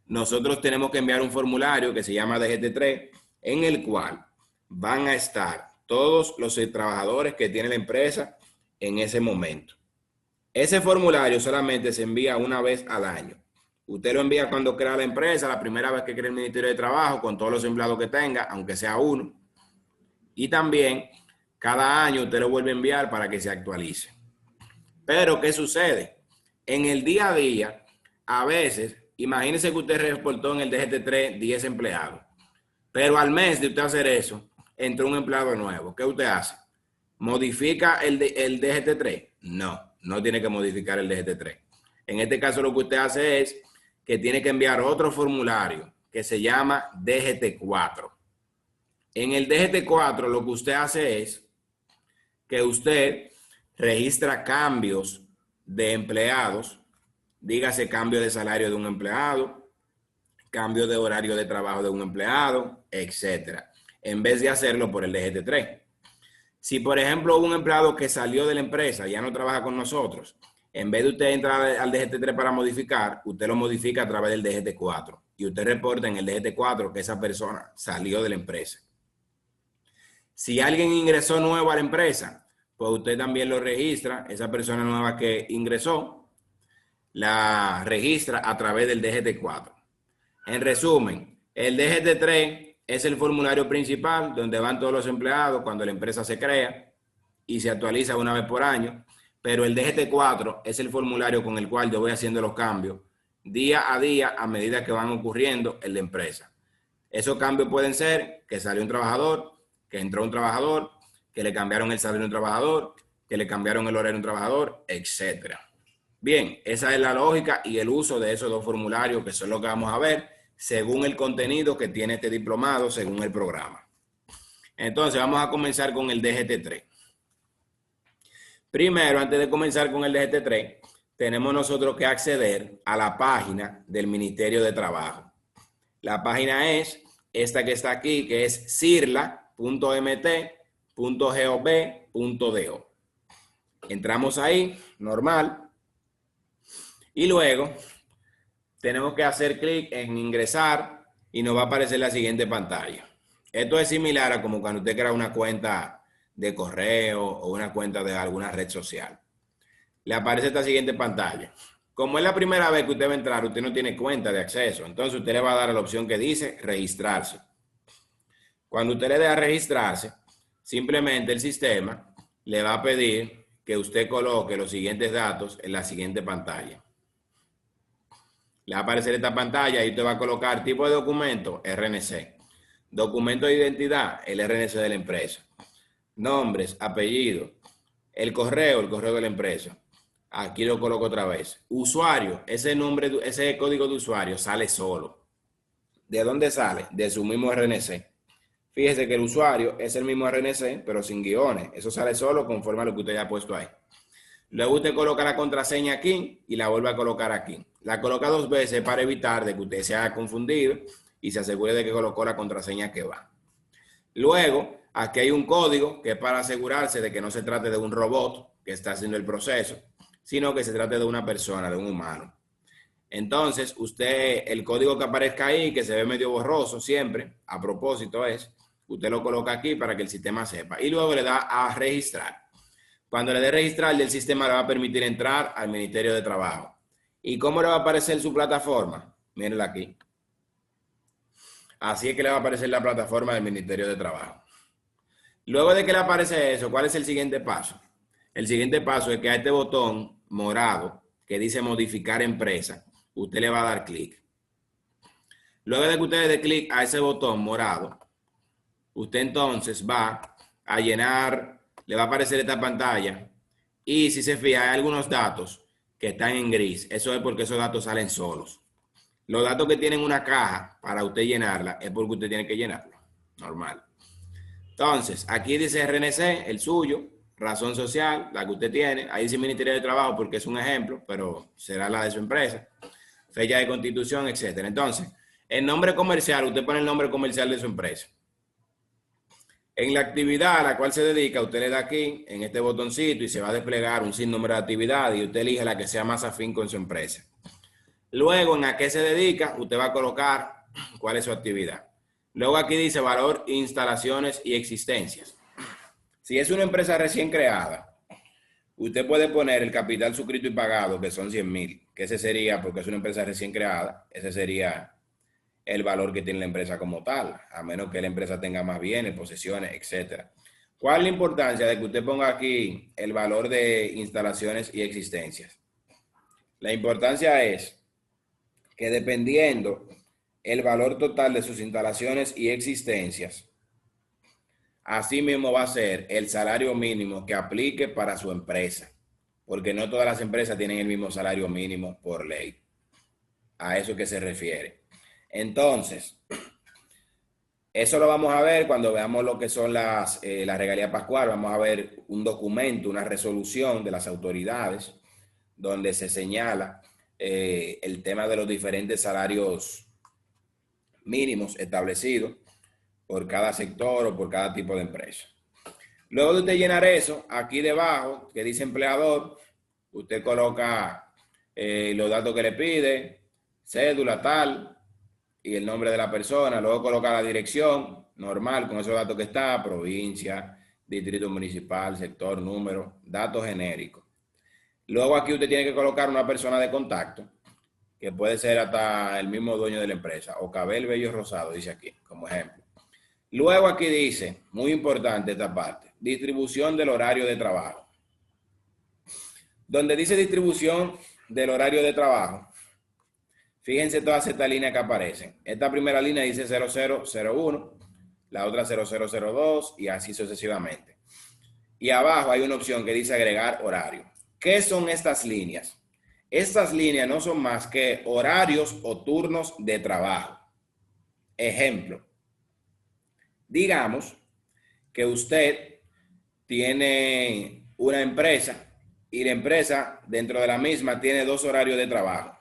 Nosotros tenemos que enviar un formulario que se llama DGT3, en el cual van a estar todos los trabajadores que tiene la empresa en ese momento. Ese formulario solamente se envía una vez al año. Usted lo envía cuando crea la empresa, la primera vez que crea el Ministerio de Trabajo, con todos los empleados que tenga, aunque sea uno. Y también cada año usted lo vuelve a enviar para que se actualice. Pero, ¿qué sucede? En el día a día, a veces, imagínese que usted reportó en el DGT3 10 empleados. Pero al mes de usted hacer eso, entró un empleado nuevo. ¿Qué usted hace? ¿Modifica el DGT3? No, no tiene que modificar el DGT3. En este caso lo que usted hace es que tiene que enviar otro formulario que se llama DGT4. En el DGT4 lo que usted hace es que usted registra cambios de empleados, dígase cambio de salario de un empleado, cambio de horario de trabajo de un empleado, etcétera, en vez de hacerlo por el DGT3. Si, por ejemplo, un empleado que salió de la empresa, ya no trabaja con nosotros, en vez de usted entrar al DGT3 para modificar, usted lo modifica a través del DGT4 y usted reporta en el DGT4 que esa persona salió de la empresa. Si alguien ingresó nuevo a la empresa, pues usted también lo registra, esa persona nueva que ingresó, la registra a través del DGT4. En resumen, el DGT3 es el formulario principal donde van todos los empleados cuando la empresa se crea y se actualiza una vez por año, pero el DGT4 es el formulario con el cual yo voy haciendo los cambios día a día a medida que van ocurriendo en la empresa. Esos cambios pueden ser que salió un trabajador, que entró un trabajador, que le cambiaron el salario a un trabajador, que le cambiaron el horario a un trabajador, etc. Bien, esa es la lógica y el uso de esos dos formularios, que son lo que vamos a ver según el contenido que tiene este diplomado, según el programa. Entonces, vamos a comenzar con el DGT3. Primero, antes de comenzar con el DGT3, tenemos nosotros que acceder a la página del Ministerio de Trabajo. La página es esta que está aquí, que es cirla.mt.gov.do. Entramos ahí, normal, y luego tenemos que hacer clic en ingresar y nos va a aparecer la siguiente pantalla. Esto es similar a como cuando usted crea una cuenta de correo o una cuenta de alguna red social. Le aparece esta siguiente pantalla. Como es la primera vez que usted va a entrar, usted no tiene cuenta de acceso. Entonces usted le va a dar a la opción que dice registrarse. Cuando usted le dé a registrarse, simplemente el sistema le va a pedir que usted coloque los siguientes datos en la siguiente pantalla. Le va a aparecer esta pantalla y usted va a colocar tipo de documento, RNC. Documento de identidad, el RNC de la empresa. Nombres, apellidos, el correo de la empresa. Aquí lo coloco otra vez. Usuario, ese nombre, ese código de usuario sale solo. ¿De dónde sale? De su mismo RNC. Fíjese que el usuario es el mismo RNC, pero sin guiones. Eso sale solo conforme a lo que usted ya ha puesto ahí. Luego usted coloca la contraseña aquí y la vuelve a colocar aquí. La coloca 2 veces para evitar de que usted se haya confundido y se asegure de que colocó la contraseña que va. Luego, aquí hay un código que es para asegurarse de que no se trate de un robot que está haciendo el proceso, sino que se trate de una persona, de un humano. Entonces, usted, el código que aparezca ahí, que se ve medio borroso siempre, a propósito es, usted lo coloca aquí para que el sistema sepa. Y luego le da a registrar. Cuando le dé registrar, el sistema le va a permitir entrar al Ministerio de Trabajo. ¿Y cómo le va a aparecer su plataforma? Mírenla aquí. Así es que le va a aparecer la plataforma del Ministerio de Trabajo. Luego de que le aparece eso, ¿cuál es el siguiente paso? El siguiente paso es que a este botón morado que dice modificar empresa, usted le va a dar clic. Luego de que usted le dé clic a ese botón morado, usted entonces va a llenar, le va a aparecer esta pantalla y si se fija hay algunos datos que están en gris. Eso es porque esos datos salen solos. Los datos que tienen una caja para usted llenarla es porque usted tiene que llenarlo. Normal. Entonces, aquí dice RNC, el suyo, razón social, la que usted tiene. Ahí dice Ministerio de Trabajo porque es un ejemplo, pero será la de su empresa. Fecha de constitución, etc. Entonces, el nombre comercial, usted pone el nombre comercial de su empresa. En la actividad a la cual se dedica, usted le da aquí, en este botoncito, y se va a desplegar un sinnúmero de actividades y usted elige la que sea más afín con su empresa. Luego, en a qué se dedica, usted va a colocar cuál es su actividad. Luego aquí dice valor, instalaciones y existencias. Si es una empresa recién creada, usted puede poner el capital suscrito y pagado, que son 100,000, que ese sería, porque es una empresa recién creada, ese sería el valor que tiene la empresa como tal, a menos que la empresa tenga más bienes, posesiones, etc. ¿Cuál es la importancia de que usted ponga aquí el valor de instalaciones y existencias? La importancia es que dependiendo el valor total de sus instalaciones y existencias. Asimismo va a ser el salario mínimo que aplique para su empresa, porque no todas las empresas tienen el mismo salario mínimo por ley. A eso que se refiere. Entonces, eso lo vamos a ver cuando veamos lo que son las regalías pascual. Vamos a ver un documento, una resolución de las autoridades, donde se señala el tema de los diferentes salarios mínimos establecidos por cada sector o por cada tipo de empresa. Luego de usted llenar eso, aquí debajo, que dice empleador, usted coloca los datos que le pide, cédula, tal, y el nombre de la persona. Luego coloca la dirección, normal, con esos datos que está, provincia, distrito municipal, sector, número, datos genéricos. Luego aquí usted tiene que colocar una persona de contacto, que puede ser hasta el mismo dueño de la empresa, o Cabel Bello Rosado, dice aquí, como ejemplo. Luego aquí dice, muy importante esta parte, distribución del horario de trabajo. Donde dice distribución del horario de trabajo, fíjense todas estas líneas que aparecen. Esta primera línea dice 0001, la otra 0002 y así sucesivamente. Y abajo hay una opción que dice agregar horario. ¿Qué son estas líneas? Estas líneas no son más que horarios o turnos de trabajo. Ejemplo, digamos que usted tiene una empresa y la empresa dentro de la misma tiene dos horarios de trabajo.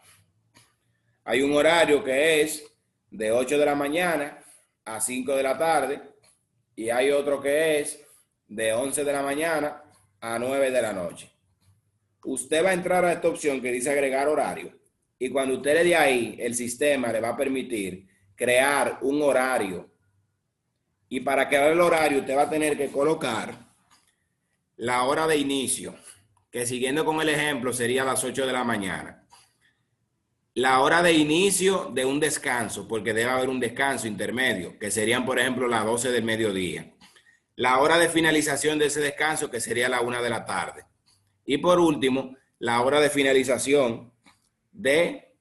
Hay un horario que es de 8 de la mañana a 5 de la tarde y hay otro que es de 11 de la mañana a 9 de la noche. Usted va a entrar a esta opción que dice agregar horario y cuando usted le dé ahí, el sistema le va a permitir crear un horario. Y para crear el horario usted va a tener que colocar la hora de inicio, que siguiendo con el ejemplo sería a las 8 de la mañana. La hora de inicio de un descanso, porque debe haber un descanso intermedio, que serían, por ejemplo, las 12 del mediodía. La hora de finalización de ese descanso, que sería la 1 de la tarde. Y por último, la hora de finalización de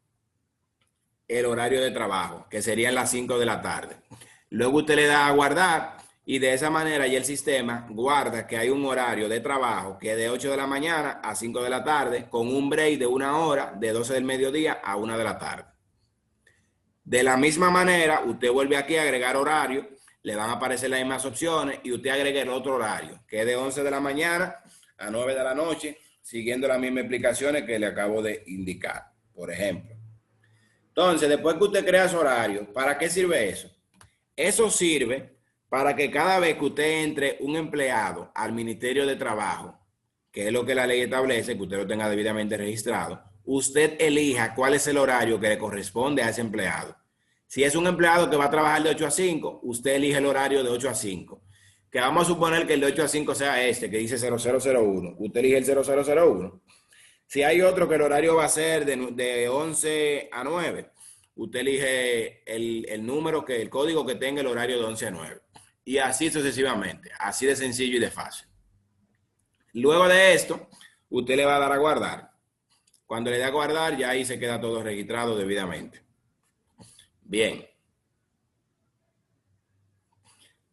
el horario de trabajo, que serían las 5 de la tarde. Luego usted le da a guardar y de esa manera ya el sistema guarda que hay un horario de trabajo que es de 8 de la mañana a 5 de la tarde con un break de 1 hora de 12 del mediodía a 1 de la tarde. De la misma manera, usted vuelve aquí a agregar horario, le van a aparecer las mismas opciones y usted agrega el otro horario que es de 11 de la mañana a 9 de la noche, siguiendo las mismas explicaciones que le acabo de indicar, por ejemplo. Entonces, después que usted crea su horario, ¿para qué sirve eso? Eso sirve para que cada vez que usted entre un empleado al Ministerio de Trabajo, que es lo que la ley establece, que usted lo tenga debidamente registrado, usted elija cuál es el horario que le corresponde a ese empleado. Si es un empleado que va a trabajar de 8 a 5, usted elige el horario de 8 a 5. Que vamos a suponer que el de 8 a 5 sea este, que dice 0001. Usted elige el 0001. Si hay otro que el horario va a ser de 11 a 9, usted elige el número, el código que tenga el horario de 11 a 9. Y así sucesivamente. Así de sencillo y de fácil. Luego de esto, usted le va a dar a guardar. Cuando le dé a guardar, ya ahí se queda todo registrado debidamente. Bien.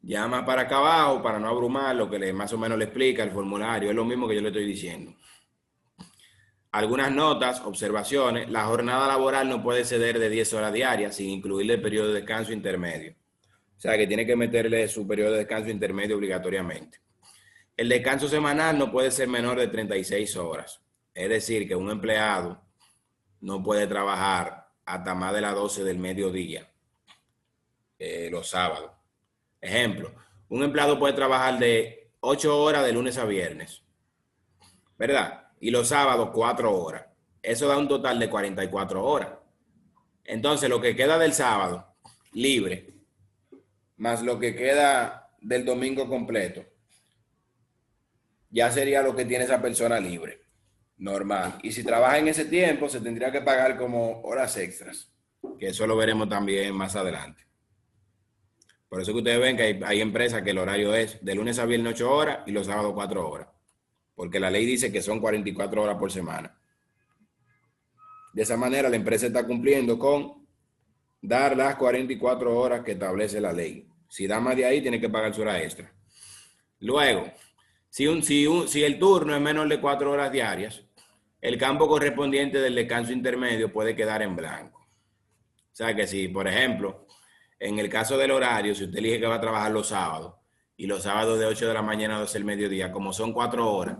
Ya más para acá abajo, para no abrumar, lo que más o menos le explica el formulario, es lo mismo que yo le estoy diciendo. Algunas notas, observaciones. La jornada laboral no puede exceder de 10 horas diarias sin incluirle el periodo de descanso intermedio. O sea que tiene que meterle su periodo de descanso intermedio obligatoriamente. El descanso semanal no puede ser menor de 36 horas. Es decir, que un empleado no puede trabajar hasta más de las 12 del mediodía, los sábados. Ejemplo, un empleado puede trabajar de 8 horas de lunes a viernes, ¿verdad? Y los sábados 4 horas. Eso da un total de 44 horas. Entonces, lo que queda del sábado libre, más lo que queda del domingo completo, ya sería lo que tiene esa persona libre, normal. Y si trabaja en ese tiempo, se tendría que pagar como horas extras, que eso lo veremos también más adelante. Por eso que ustedes ven que hay empresas que el horario es de lunes a viernes 8 horas y los sábados 4 horas. Porque la ley dice que son 44 horas por semana. De esa manera la empresa está cumpliendo con dar las 44 horas que establece la ley. Si da más de ahí, tiene que pagar su hora extra. Luego, si el turno es menor de 4 horas diarias, el campo correspondiente del descanso intermedio puede quedar en blanco. O sea que si, por ejemplo, en el caso del horario, si usted elige que va a trabajar los sábados, y los sábados de 8 de la mañana a 12 del mediodía, como son 4 horas,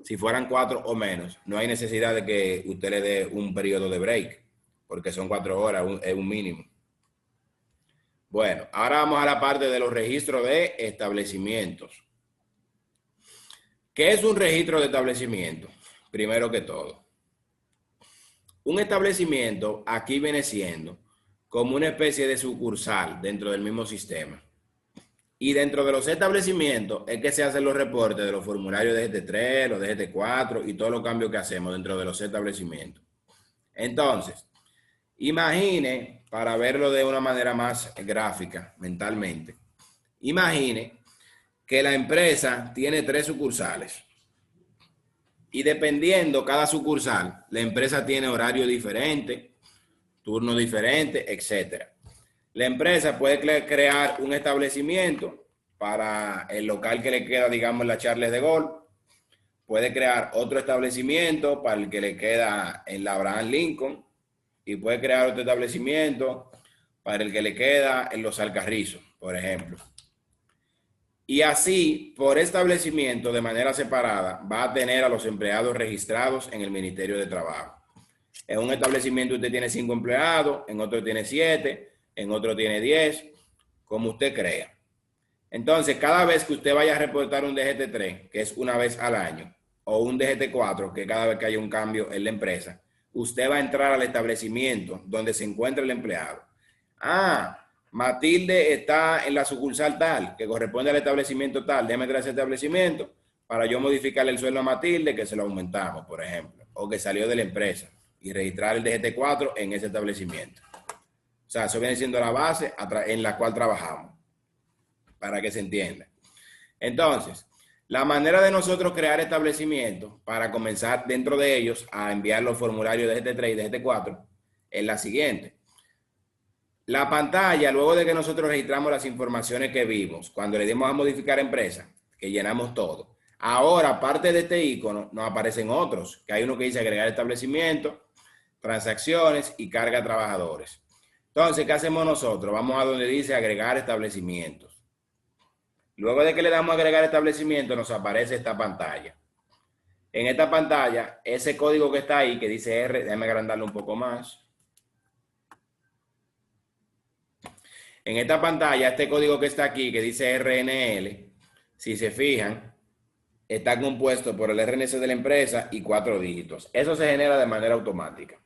si fueran 4 o menos, no hay necesidad de que usted le dé un periodo de break, porque son 4 horas, es un mínimo. Bueno, ahora vamos a la parte de los registros de establecimientos. ¿Qué es un registro de establecimiento? Primero que todo, un establecimiento aquí viene siendo como una especie de sucursal dentro del mismo sistema. Y dentro de los establecimientos es que se hacen los reportes de los formularios de GT3, los de GT4 y todos los cambios que hacemos dentro de los establecimientos. Entonces, imagine, para verlo de una manera más gráfica mentalmente, imagine que la empresa tiene 3 sucursales. Y dependiendo cada sucursal, la empresa tiene horario diferente, turno diferente, etc. La empresa puede crear un establecimiento para el local que le queda, digamos, en la Charles de Gaulle. Puede crear otro establecimiento para el que le queda en la Abraham Lincoln. Y puede crear otro establecimiento para el que le queda en los Alcarrizos, por ejemplo. Y así, por establecimiento, de manera separada, va a tener a los empleados registrados en el Ministerio de Trabajo. En un establecimiento usted tiene 5 empleados, en otro tiene 7, en otro tiene 10, como usted crea. Entonces, cada vez que usted vaya a reportar un DGT3, que es una vez al año, o un DGT4, que cada vez que haya un cambio en la empresa, usted va a entrar al establecimiento donde se encuentra el empleado. Ah, Matilde está en la sucursal tal, que corresponde al establecimiento tal. Déjeme entrar a ese establecimiento para yo modificarle el sueldo a Matilde, que se lo aumentamos, por ejemplo, o que salió de la empresa, y registrar el DGT4 en ese establecimiento. O sea, eso viene siendo la base en la cual trabajamos, para que se entienda. Entonces, la manera de nosotros crear establecimientos para comenzar dentro de ellos a enviar los formularios de DGT3 y de DGT4 es la siguiente. La pantalla, luego de que nosotros registramos las informaciones que vimos, cuando le dimos a modificar empresa, que llenamos todo, ahora, aparte de este icono, nos aparecen otros, que hay uno que dice agregar establecimiento, transacciones y carga a trabajadores. Entonces, ¿qué hacemos nosotros? Vamos a donde dice agregar establecimientos. Luego de que le damos a agregar establecimiento, nos aparece esta pantalla. En esta pantalla, ese código que está ahí, que dice R, déjame agrandarlo un poco más. En esta pantalla, este código que está aquí, que dice RNL, si se fijan, está compuesto por el RNC de la empresa y 4 dígitos. Eso se genera de manera automática.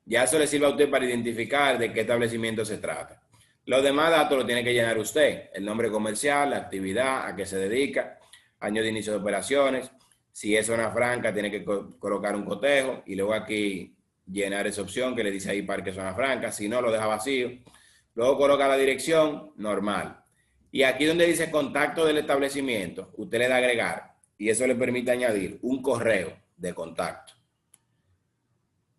Ya eso le sirve a usted para identificar de qué establecimiento se trata. Los demás datos los tiene que llenar usted. El nombre comercial, la actividad, a qué se dedica, año de inicio de operaciones. Si es zona franca, tiene que colocar un cotejo y luego aquí llenar esa opción que le dice ahí Parque Zona Franca. Si no, lo deja vacío. Luego coloca la dirección normal. Y aquí donde dice contacto del establecimiento, usted le da agregar y eso le permite añadir un correo de contacto.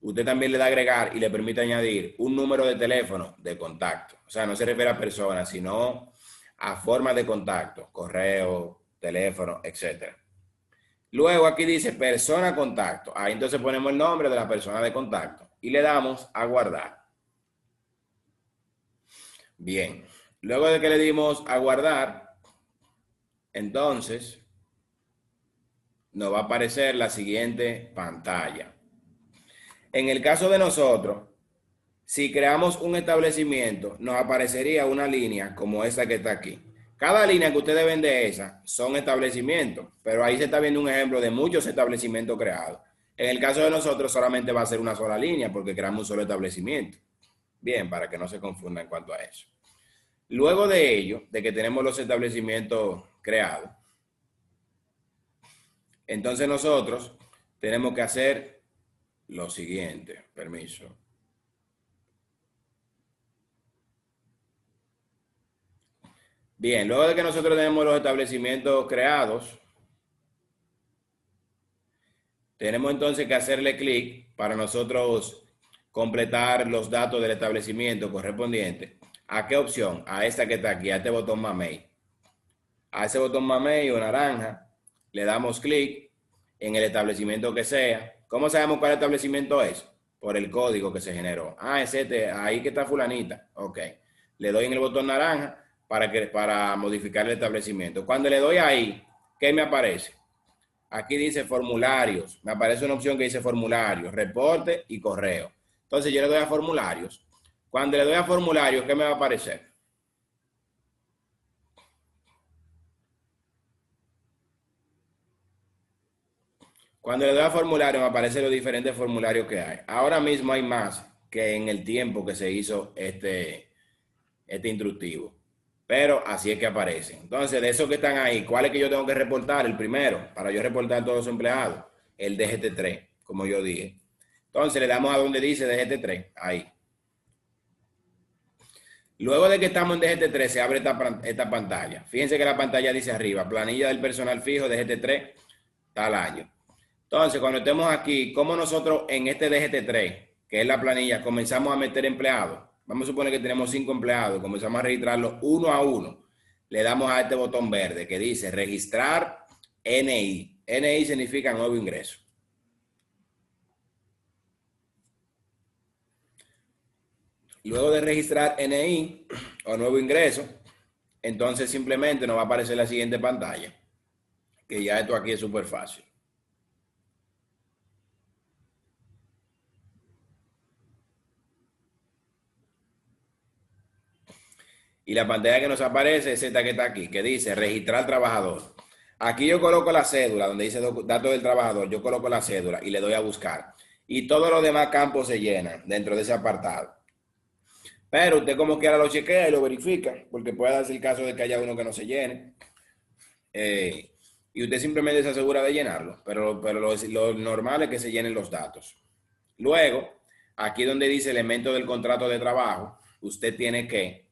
Usted también le da agregar y le permite añadir un número de teléfono de contacto. O sea, no se refiere a personas, sino a formas de contacto, correo, teléfono, etc. Luego aquí dice persona contacto. Ahí entonces ponemos el nombre de la persona de contacto y le damos a guardar. Bien, luego de que le dimos a guardar, entonces nos va a aparecer la siguiente pantalla. En el caso de nosotros, si creamos un establecimiento, nos aparecería una línea como esta que está aquí. Cada línea que ustedes ven de esa son establecimientos, pero ahí se está viendo un ejemplo de muchos establecimientos creados. En el caso de nosotros solamente va a ser una sola línea porque creamos un solo establecimiento. Bien, para que no se confunda en cuanto a eso. Luego de ello, de que tenemos los establecimientos creados, entonces nosotros tenemos que hacer lo siguiente. Permiso. Bien, luego de que nosotros tenemos los establecimientos creados, tenemos entonces que hacerle clic para nosotros completar los datos del establecimiento correspondiente. ¿A qué opción? A esta que está aquí, a este botón Mamey. A ese botón Mamey o naranja, le damos clic en el establecimiento que sea. ¿Cómo sabemos cuál establecimiento es? Por el código que se generó. Ah, es este, ahí que está fulanita. Ok. Le doy en el botón naranja para modificar el establecimiento. Cuando le doy ahí, ¿qué me aparece? Aquí dice formularios. Me aparece una opción que dice formularios, reporte y correo. Entonces yo le doy a formularios. Cuando le doy a formularios, ¿qué me va a aparecer? Cuando le doy a formulario, me aparecen los diferentes formularios que hay. Ahora mismo hay más que en el tiempo que se hizo este instructivo. Pero así es que aparecen. Entonces, de esos que están ahí, ¿cuál es que yo tengo que reportar? El primero, para yo reportar a todos los empleados. El DGT3, como yo dije. Entonces, le damos a donde dice DGT3, ahí. Luego de que estamos en DGT3, se abre esta pantalla. Fíjense que la pantalla dice arriba, planilla del personal fijo, DGT3, tal año. Entonces, cuando estemos aquí, ¿cómo nosotros en este DGT3, que es la planilla, comenzamos a meter empleados? Vamos a suponer que tenemos 5 empleados, comenzamos a registrarlos uno a uno. Le damos a este botón verde que dice registrar NI. NI significa nuevo ingreso. Luego de registrar NI o nuevo ingreso, entonces simplemente nos va a aparecer la siguiente pantalla, que ya esto aquí es súper fácil. Y la pantalla que nos aparece es esta que está aquí, que dice registrar trabajador. Aquí yo coloco la cédula, donde dice datos del trabajador, yo coloco la cédula y le doy a buscar. Y todos los demás campos se llenan dentro de ese apartado. Pero usted como quiera lo chequea y lo verifica, porque puede darse el caso de que haya uno que no se llene. Y usted simplemente se asegura de llenarlo, pero lo normal es que se llenen los datos. Luego, aquí donde dice elemento del contrato de trabajo, usted tiene que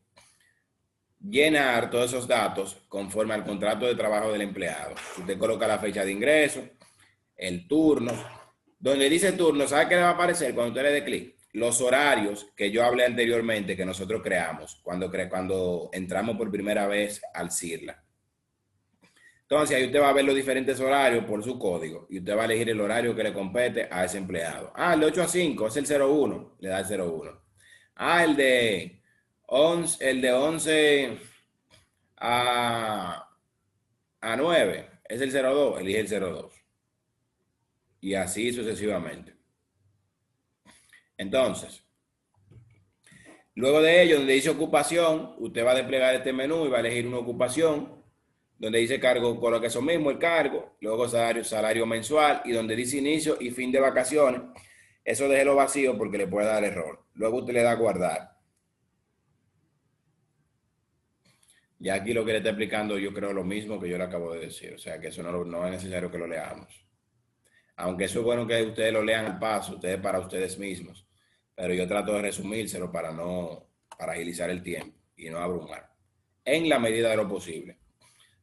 llenar todos esos datos conforme al contrato de trabajo del empleado. Usted coloca la fecha de ingreso, el turno. Donde dice turno, ¿sabe qué le va a aparecer cuando usted le dé clic? Los horarios que yo hablé anteriormente, que nosotros creamos cuando entramos por primera vez al CIRLA. Entonces, ahí usted va a ver los diferentes horarios por su código y usted va a elegir el horario que le compete a ese empleado. Ah, el de 8 a 5 es el 01, le da el 01. Ah, el de 11 a 9 es el 02, elige el 02. Y así sucesivamente. Entonces, luego de ello, donde dice ocupación, usted va a desplegar este menú y va a elegir una ocupación. Donde dice cargo, coloca eso mismo, el cargo. Luego salario mensual. Y donde dice inicio y fin de vacaciones, eso déjelo vacío porque le puede dar error. Luego usted le da a guardar. Ya aquí lo que le está explicando yo creo lo mismo que yo le acabo de decir. O sea que eso no es necesario que lo leamos. Aunque eso es bueno que ustedes lo lean al paso, ustedes para ustedes mismos. Pero yo trato de resumírselo para agilizar el tiempo y no abrumar. En la medida de lo posible.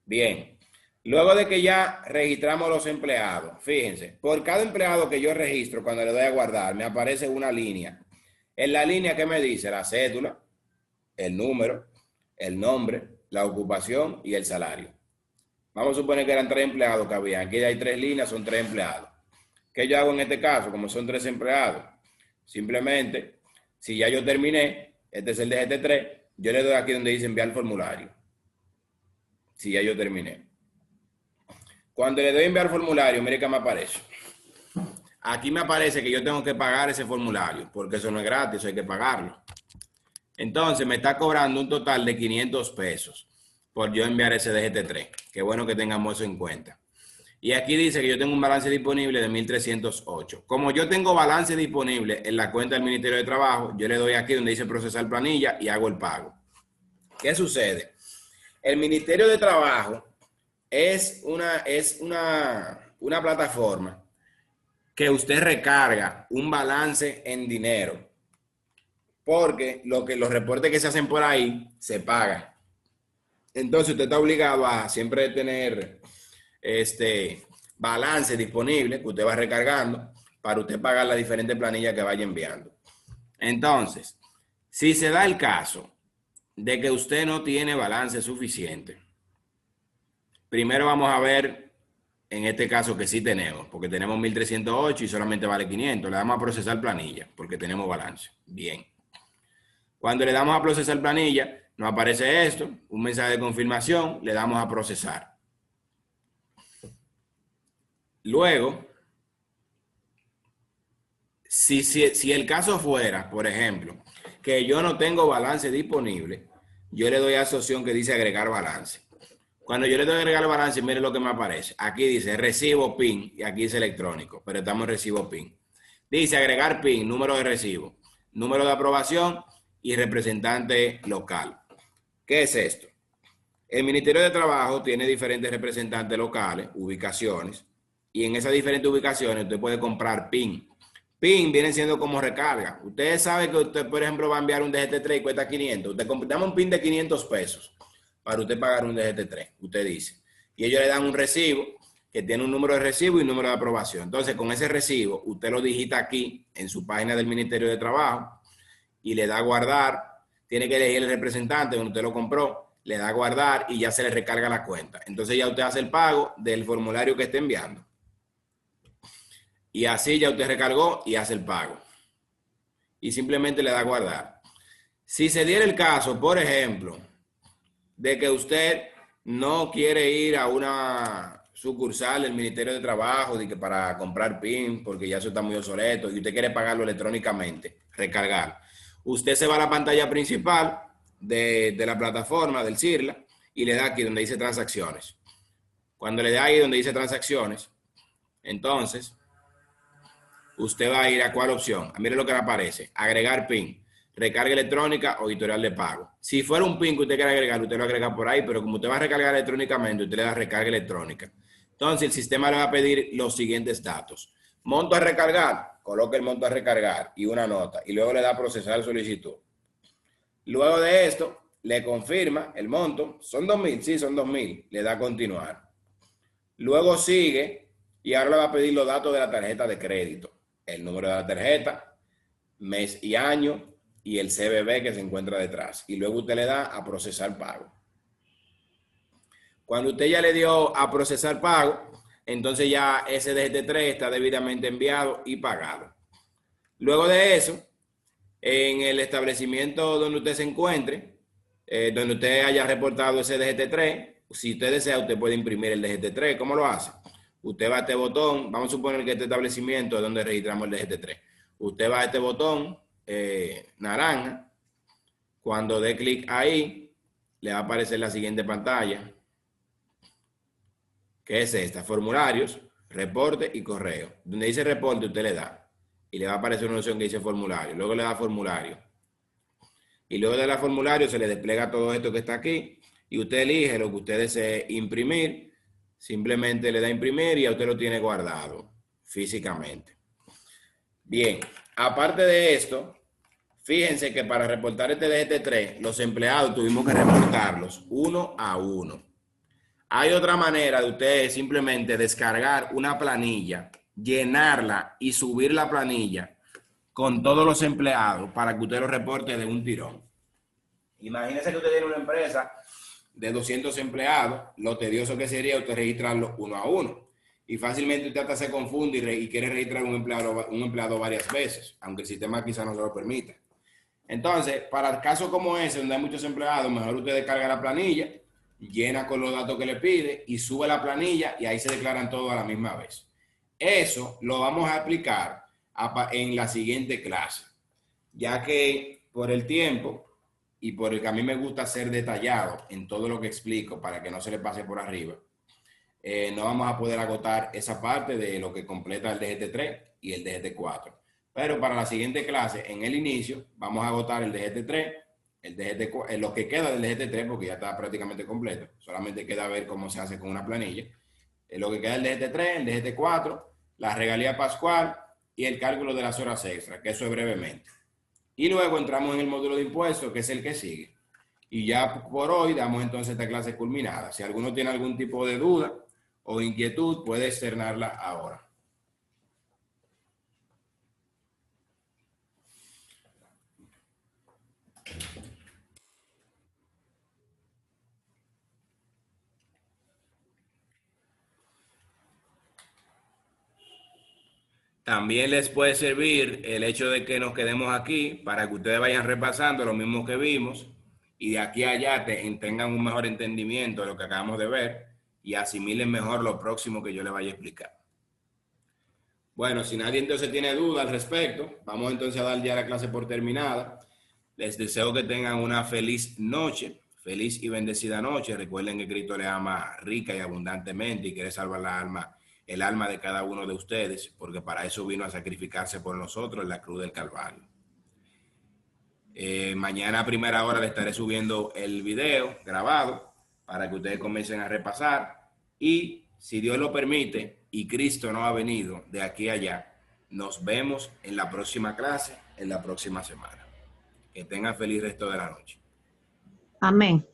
Bien. Luego de que ya registramos los empleados, fíjense, por cada empleado que yo registro, cuando le doy a guardar, me aparece una línea. En la línea, ¿qué me dice? La cédula, el número, el nombre, la ocupación y el salario. Vamos a suponer que eran 3 empleados que había. Aquí hay 3 líneas, son 3 empleados. ¿Qué yo hago en este caso? Como son 3 empleados, simplemente, si ya yo terminé, este es el DGT3, yo le doy aquí donde dice enviar formulario. Si ya yo terminé. Cuando le doy enviar formulario, mire que me aparece. Aquí me aparece que yo tengo que pagar ese formulario, porque eso no es gratis, eso hay que pagarlo. Entonces me está cobrando un total de 500 pesos por yo enviar ese DGT3. Qué bueno que tengamos eso en cuenta. Y aquí dice que yo tengo un balance disponible de 1.308. Como yo tengo balance disponible en la cuenta del Ministerio de Trabajo, yo le doy aquí donde dice procesar planilla y hago el pago. ¿Qué sucede? El Ministerio de Trabajo es una plataforma que usted recarga un balance en dinero. Porque los reportes que se hacen por ahí se pagan. Entonces usted está obligado a siempre tener balance disponible que usted va recargando para usted pagar las diferentes planillas que vaya enviando. Entonces, si se da el caso de que usted no tiene balance suficiente, primero vamos a ver, en este caso que sí tenemos, porque tenemos 1.308 y solamente vale 500. Le damos a procesar planilla, porque tenemos balance. Bien. Cuando le damos a procesar planilla, nos aparece esto, un mensaje de confirmación, le damos a procesar. Luego, si el caso fuera, por ejemplo, que yo no tengo balance disponible, yo le doy a esa opción que dice agregar balance. Cuando yo le doy a agregar balance, mire lo que me aparece. Aquí dice recibo PIN y aquí dice electrónico, pero estamos en recibo PIN. Dice agregar PIN, número de recibo, número de aprobación y representante local. ¿Qué es esto? El Ministerio de Trabajo tiene diferentes representantes locales, ubicaciones, y en esas diferentes ubicaciones usted puede comprar PIN. PIN viene siendo como recarga. Usted sabe que usted, por ejemplo, va a enviar un DGT3 y cuesta 500. Usted dame un PIN de 500 pesos para usted pagar un DGT3, usted dice. Y ellos le dan un recibo que tiene un número de recibo y un número de aprobación. Entonces, con ese recibo, usted lo digita aquí en su página del Ministerio de Trabajo y le da a guardar. Tiene que elegir el representante donde usted lo compró, le da a guardar y ya se le recarga la cuenta. Entonces ya usted hace el pago del formulario que esté enviando. Y así ya usted recargó y hace el pago. Y simplemente le da a guardar. Si se diera el caso, por ejemplo, de que usted no quiere ir a una sucursal del Ministerio de Trabajo de que para comprar PIN, porque ya eso está muy obsoleto, y usted quiere pagarlo electrónicamente, recargar. Usted se va a la pantalla principal de la plataforma del CIRLA y le da aquí donde dice transacciones. Cuando le da ahí donde dice transacciones, entonces usted va a ir a cuál opción. Mire lo que le aparece. Agregar PIN, recarga electrónica o historial de pago. Si fuera un PIN que usted quiere agregar, usted lo agrega por ahí, pero como usted va a recargar electrónicamente, usted le da recarga electrónica. Entonces el sistema le va a pedir los siguientes datos. Monto a recargar, coloca el monto a recargar y una nota y luego le da a procesar solicitud. Luego de esto, le confirma el monto. ¿Son 2.000? Sí, son 2.000. Le da a continuar. Luego sigue y ahora le va a pedir los datos de la tarjeta de crédito. El número de la tarjeta, mes y año y el CBV que se encuentra detrás. Y luego usted le da a procesar pago. Cuando usted ya le dio a procesar pago, entonces ya ese DGT3 está debidamente enviado y pagado. Luego de eso, en el establecimiento donde usted se encuentre, donde usted haya reportado ese DGT3, si usted desea, usted puede imprimir el DGT3. ¿Cómo lo hace? Usted va a este botón, vamos a suponer que este establecimiento es donde registramos el DGT3. Usted va a este botón naranja. Cuando dé clic ahí, le va a aparecer la siguiente pantalla, que es esta: formularios, reporte y correo. Donde dice reporte, usted le da y le va a aparecer una opción que dice formulario. Luego le da formulario. Y luego de la formulario se le despliega todo esto que está aquí y usted elige lo que usted desee imprimir. Simplemente le da a imprimir y ya usted lo tiene guardado físicamente. Bien, aparte de esto, fíjense que para reportar este DGT3, los empleados tuvimos que reportarlos uno a uno. Hay otra manera de ustedes simplemente descargar una planilla, llenarla y subir la planilla con todos los empleados para que usted los reporte de un tirón. Imagínese que usted tiene una empresa de 200 empleados, lo tedioso que sería usted registrarlo uno a uno. Y fácilmente usted hasta se confunde y quiere registrar un empleado varias veces, aunque el sistema quizá no se lo permita. Entonces, para casos como ese, donde hay muchos empleados, mejor usted descarga la planilla, llena con los datos que le pide y sube la planilla y ahí se declaran todos a la misma vez. Eso lo vamos a aplicar en la siguiente clase, ya que por el tiempo y por el que a mí me gusta ser detallado en todo lo que explico para que no se le pase por arriba, no vamos a poder agotar esa parte de lo que completa el DGT3 y el DGT4. Pero para la siguiente clase, en el inicio, vamos a agotar el DGT3, el DGT4, lo que queda del DGT3, porque ya está prácticamente completo. Solamente queda ver cómo se hace con una planilla. Lo que queda del DGT3, el DGT4, la regalía pascual y el cálculo de las horas extras, que eso es brevemente. Y luego entramos en el módulo de impuestos, que es el que sigue. Y ya por hoy damos entonces esta clase culminada. Si alguno tiene algún tipo de duda o inquietud, puede externarla ahora. También les puede servir el hecho de que nos quedemos aquí para que ustedes vayan repasando lo mismo que vimos y de aquí a allá tengan un mejor entendimiento de lo que acabamos de ver y asimilen mejor lo próximo que yo les vaya a explicar. Bueno, si nadie entonces tiene duda al respecto, vamos entonces a dar ya la clase por terminada. Les deseo que tengan una feliz noche, feliz y bendecida noche. Recuerden que Cristo les ama rica y abundantemente y quiere salvar el alma de cada uno de ustedes, porque para eso vino a sacrificarse por nosotros en la cruz del Calvario. Mañana a primera hora le estaré subiendo el video grabado para que ustedes comiencen a repasar y si Dios lo permite y Cristo no ha venido de aquí a allá, nos vemos en la próxima clase, en la próxima semana. Que tengan feliz resto de la noche. Amén.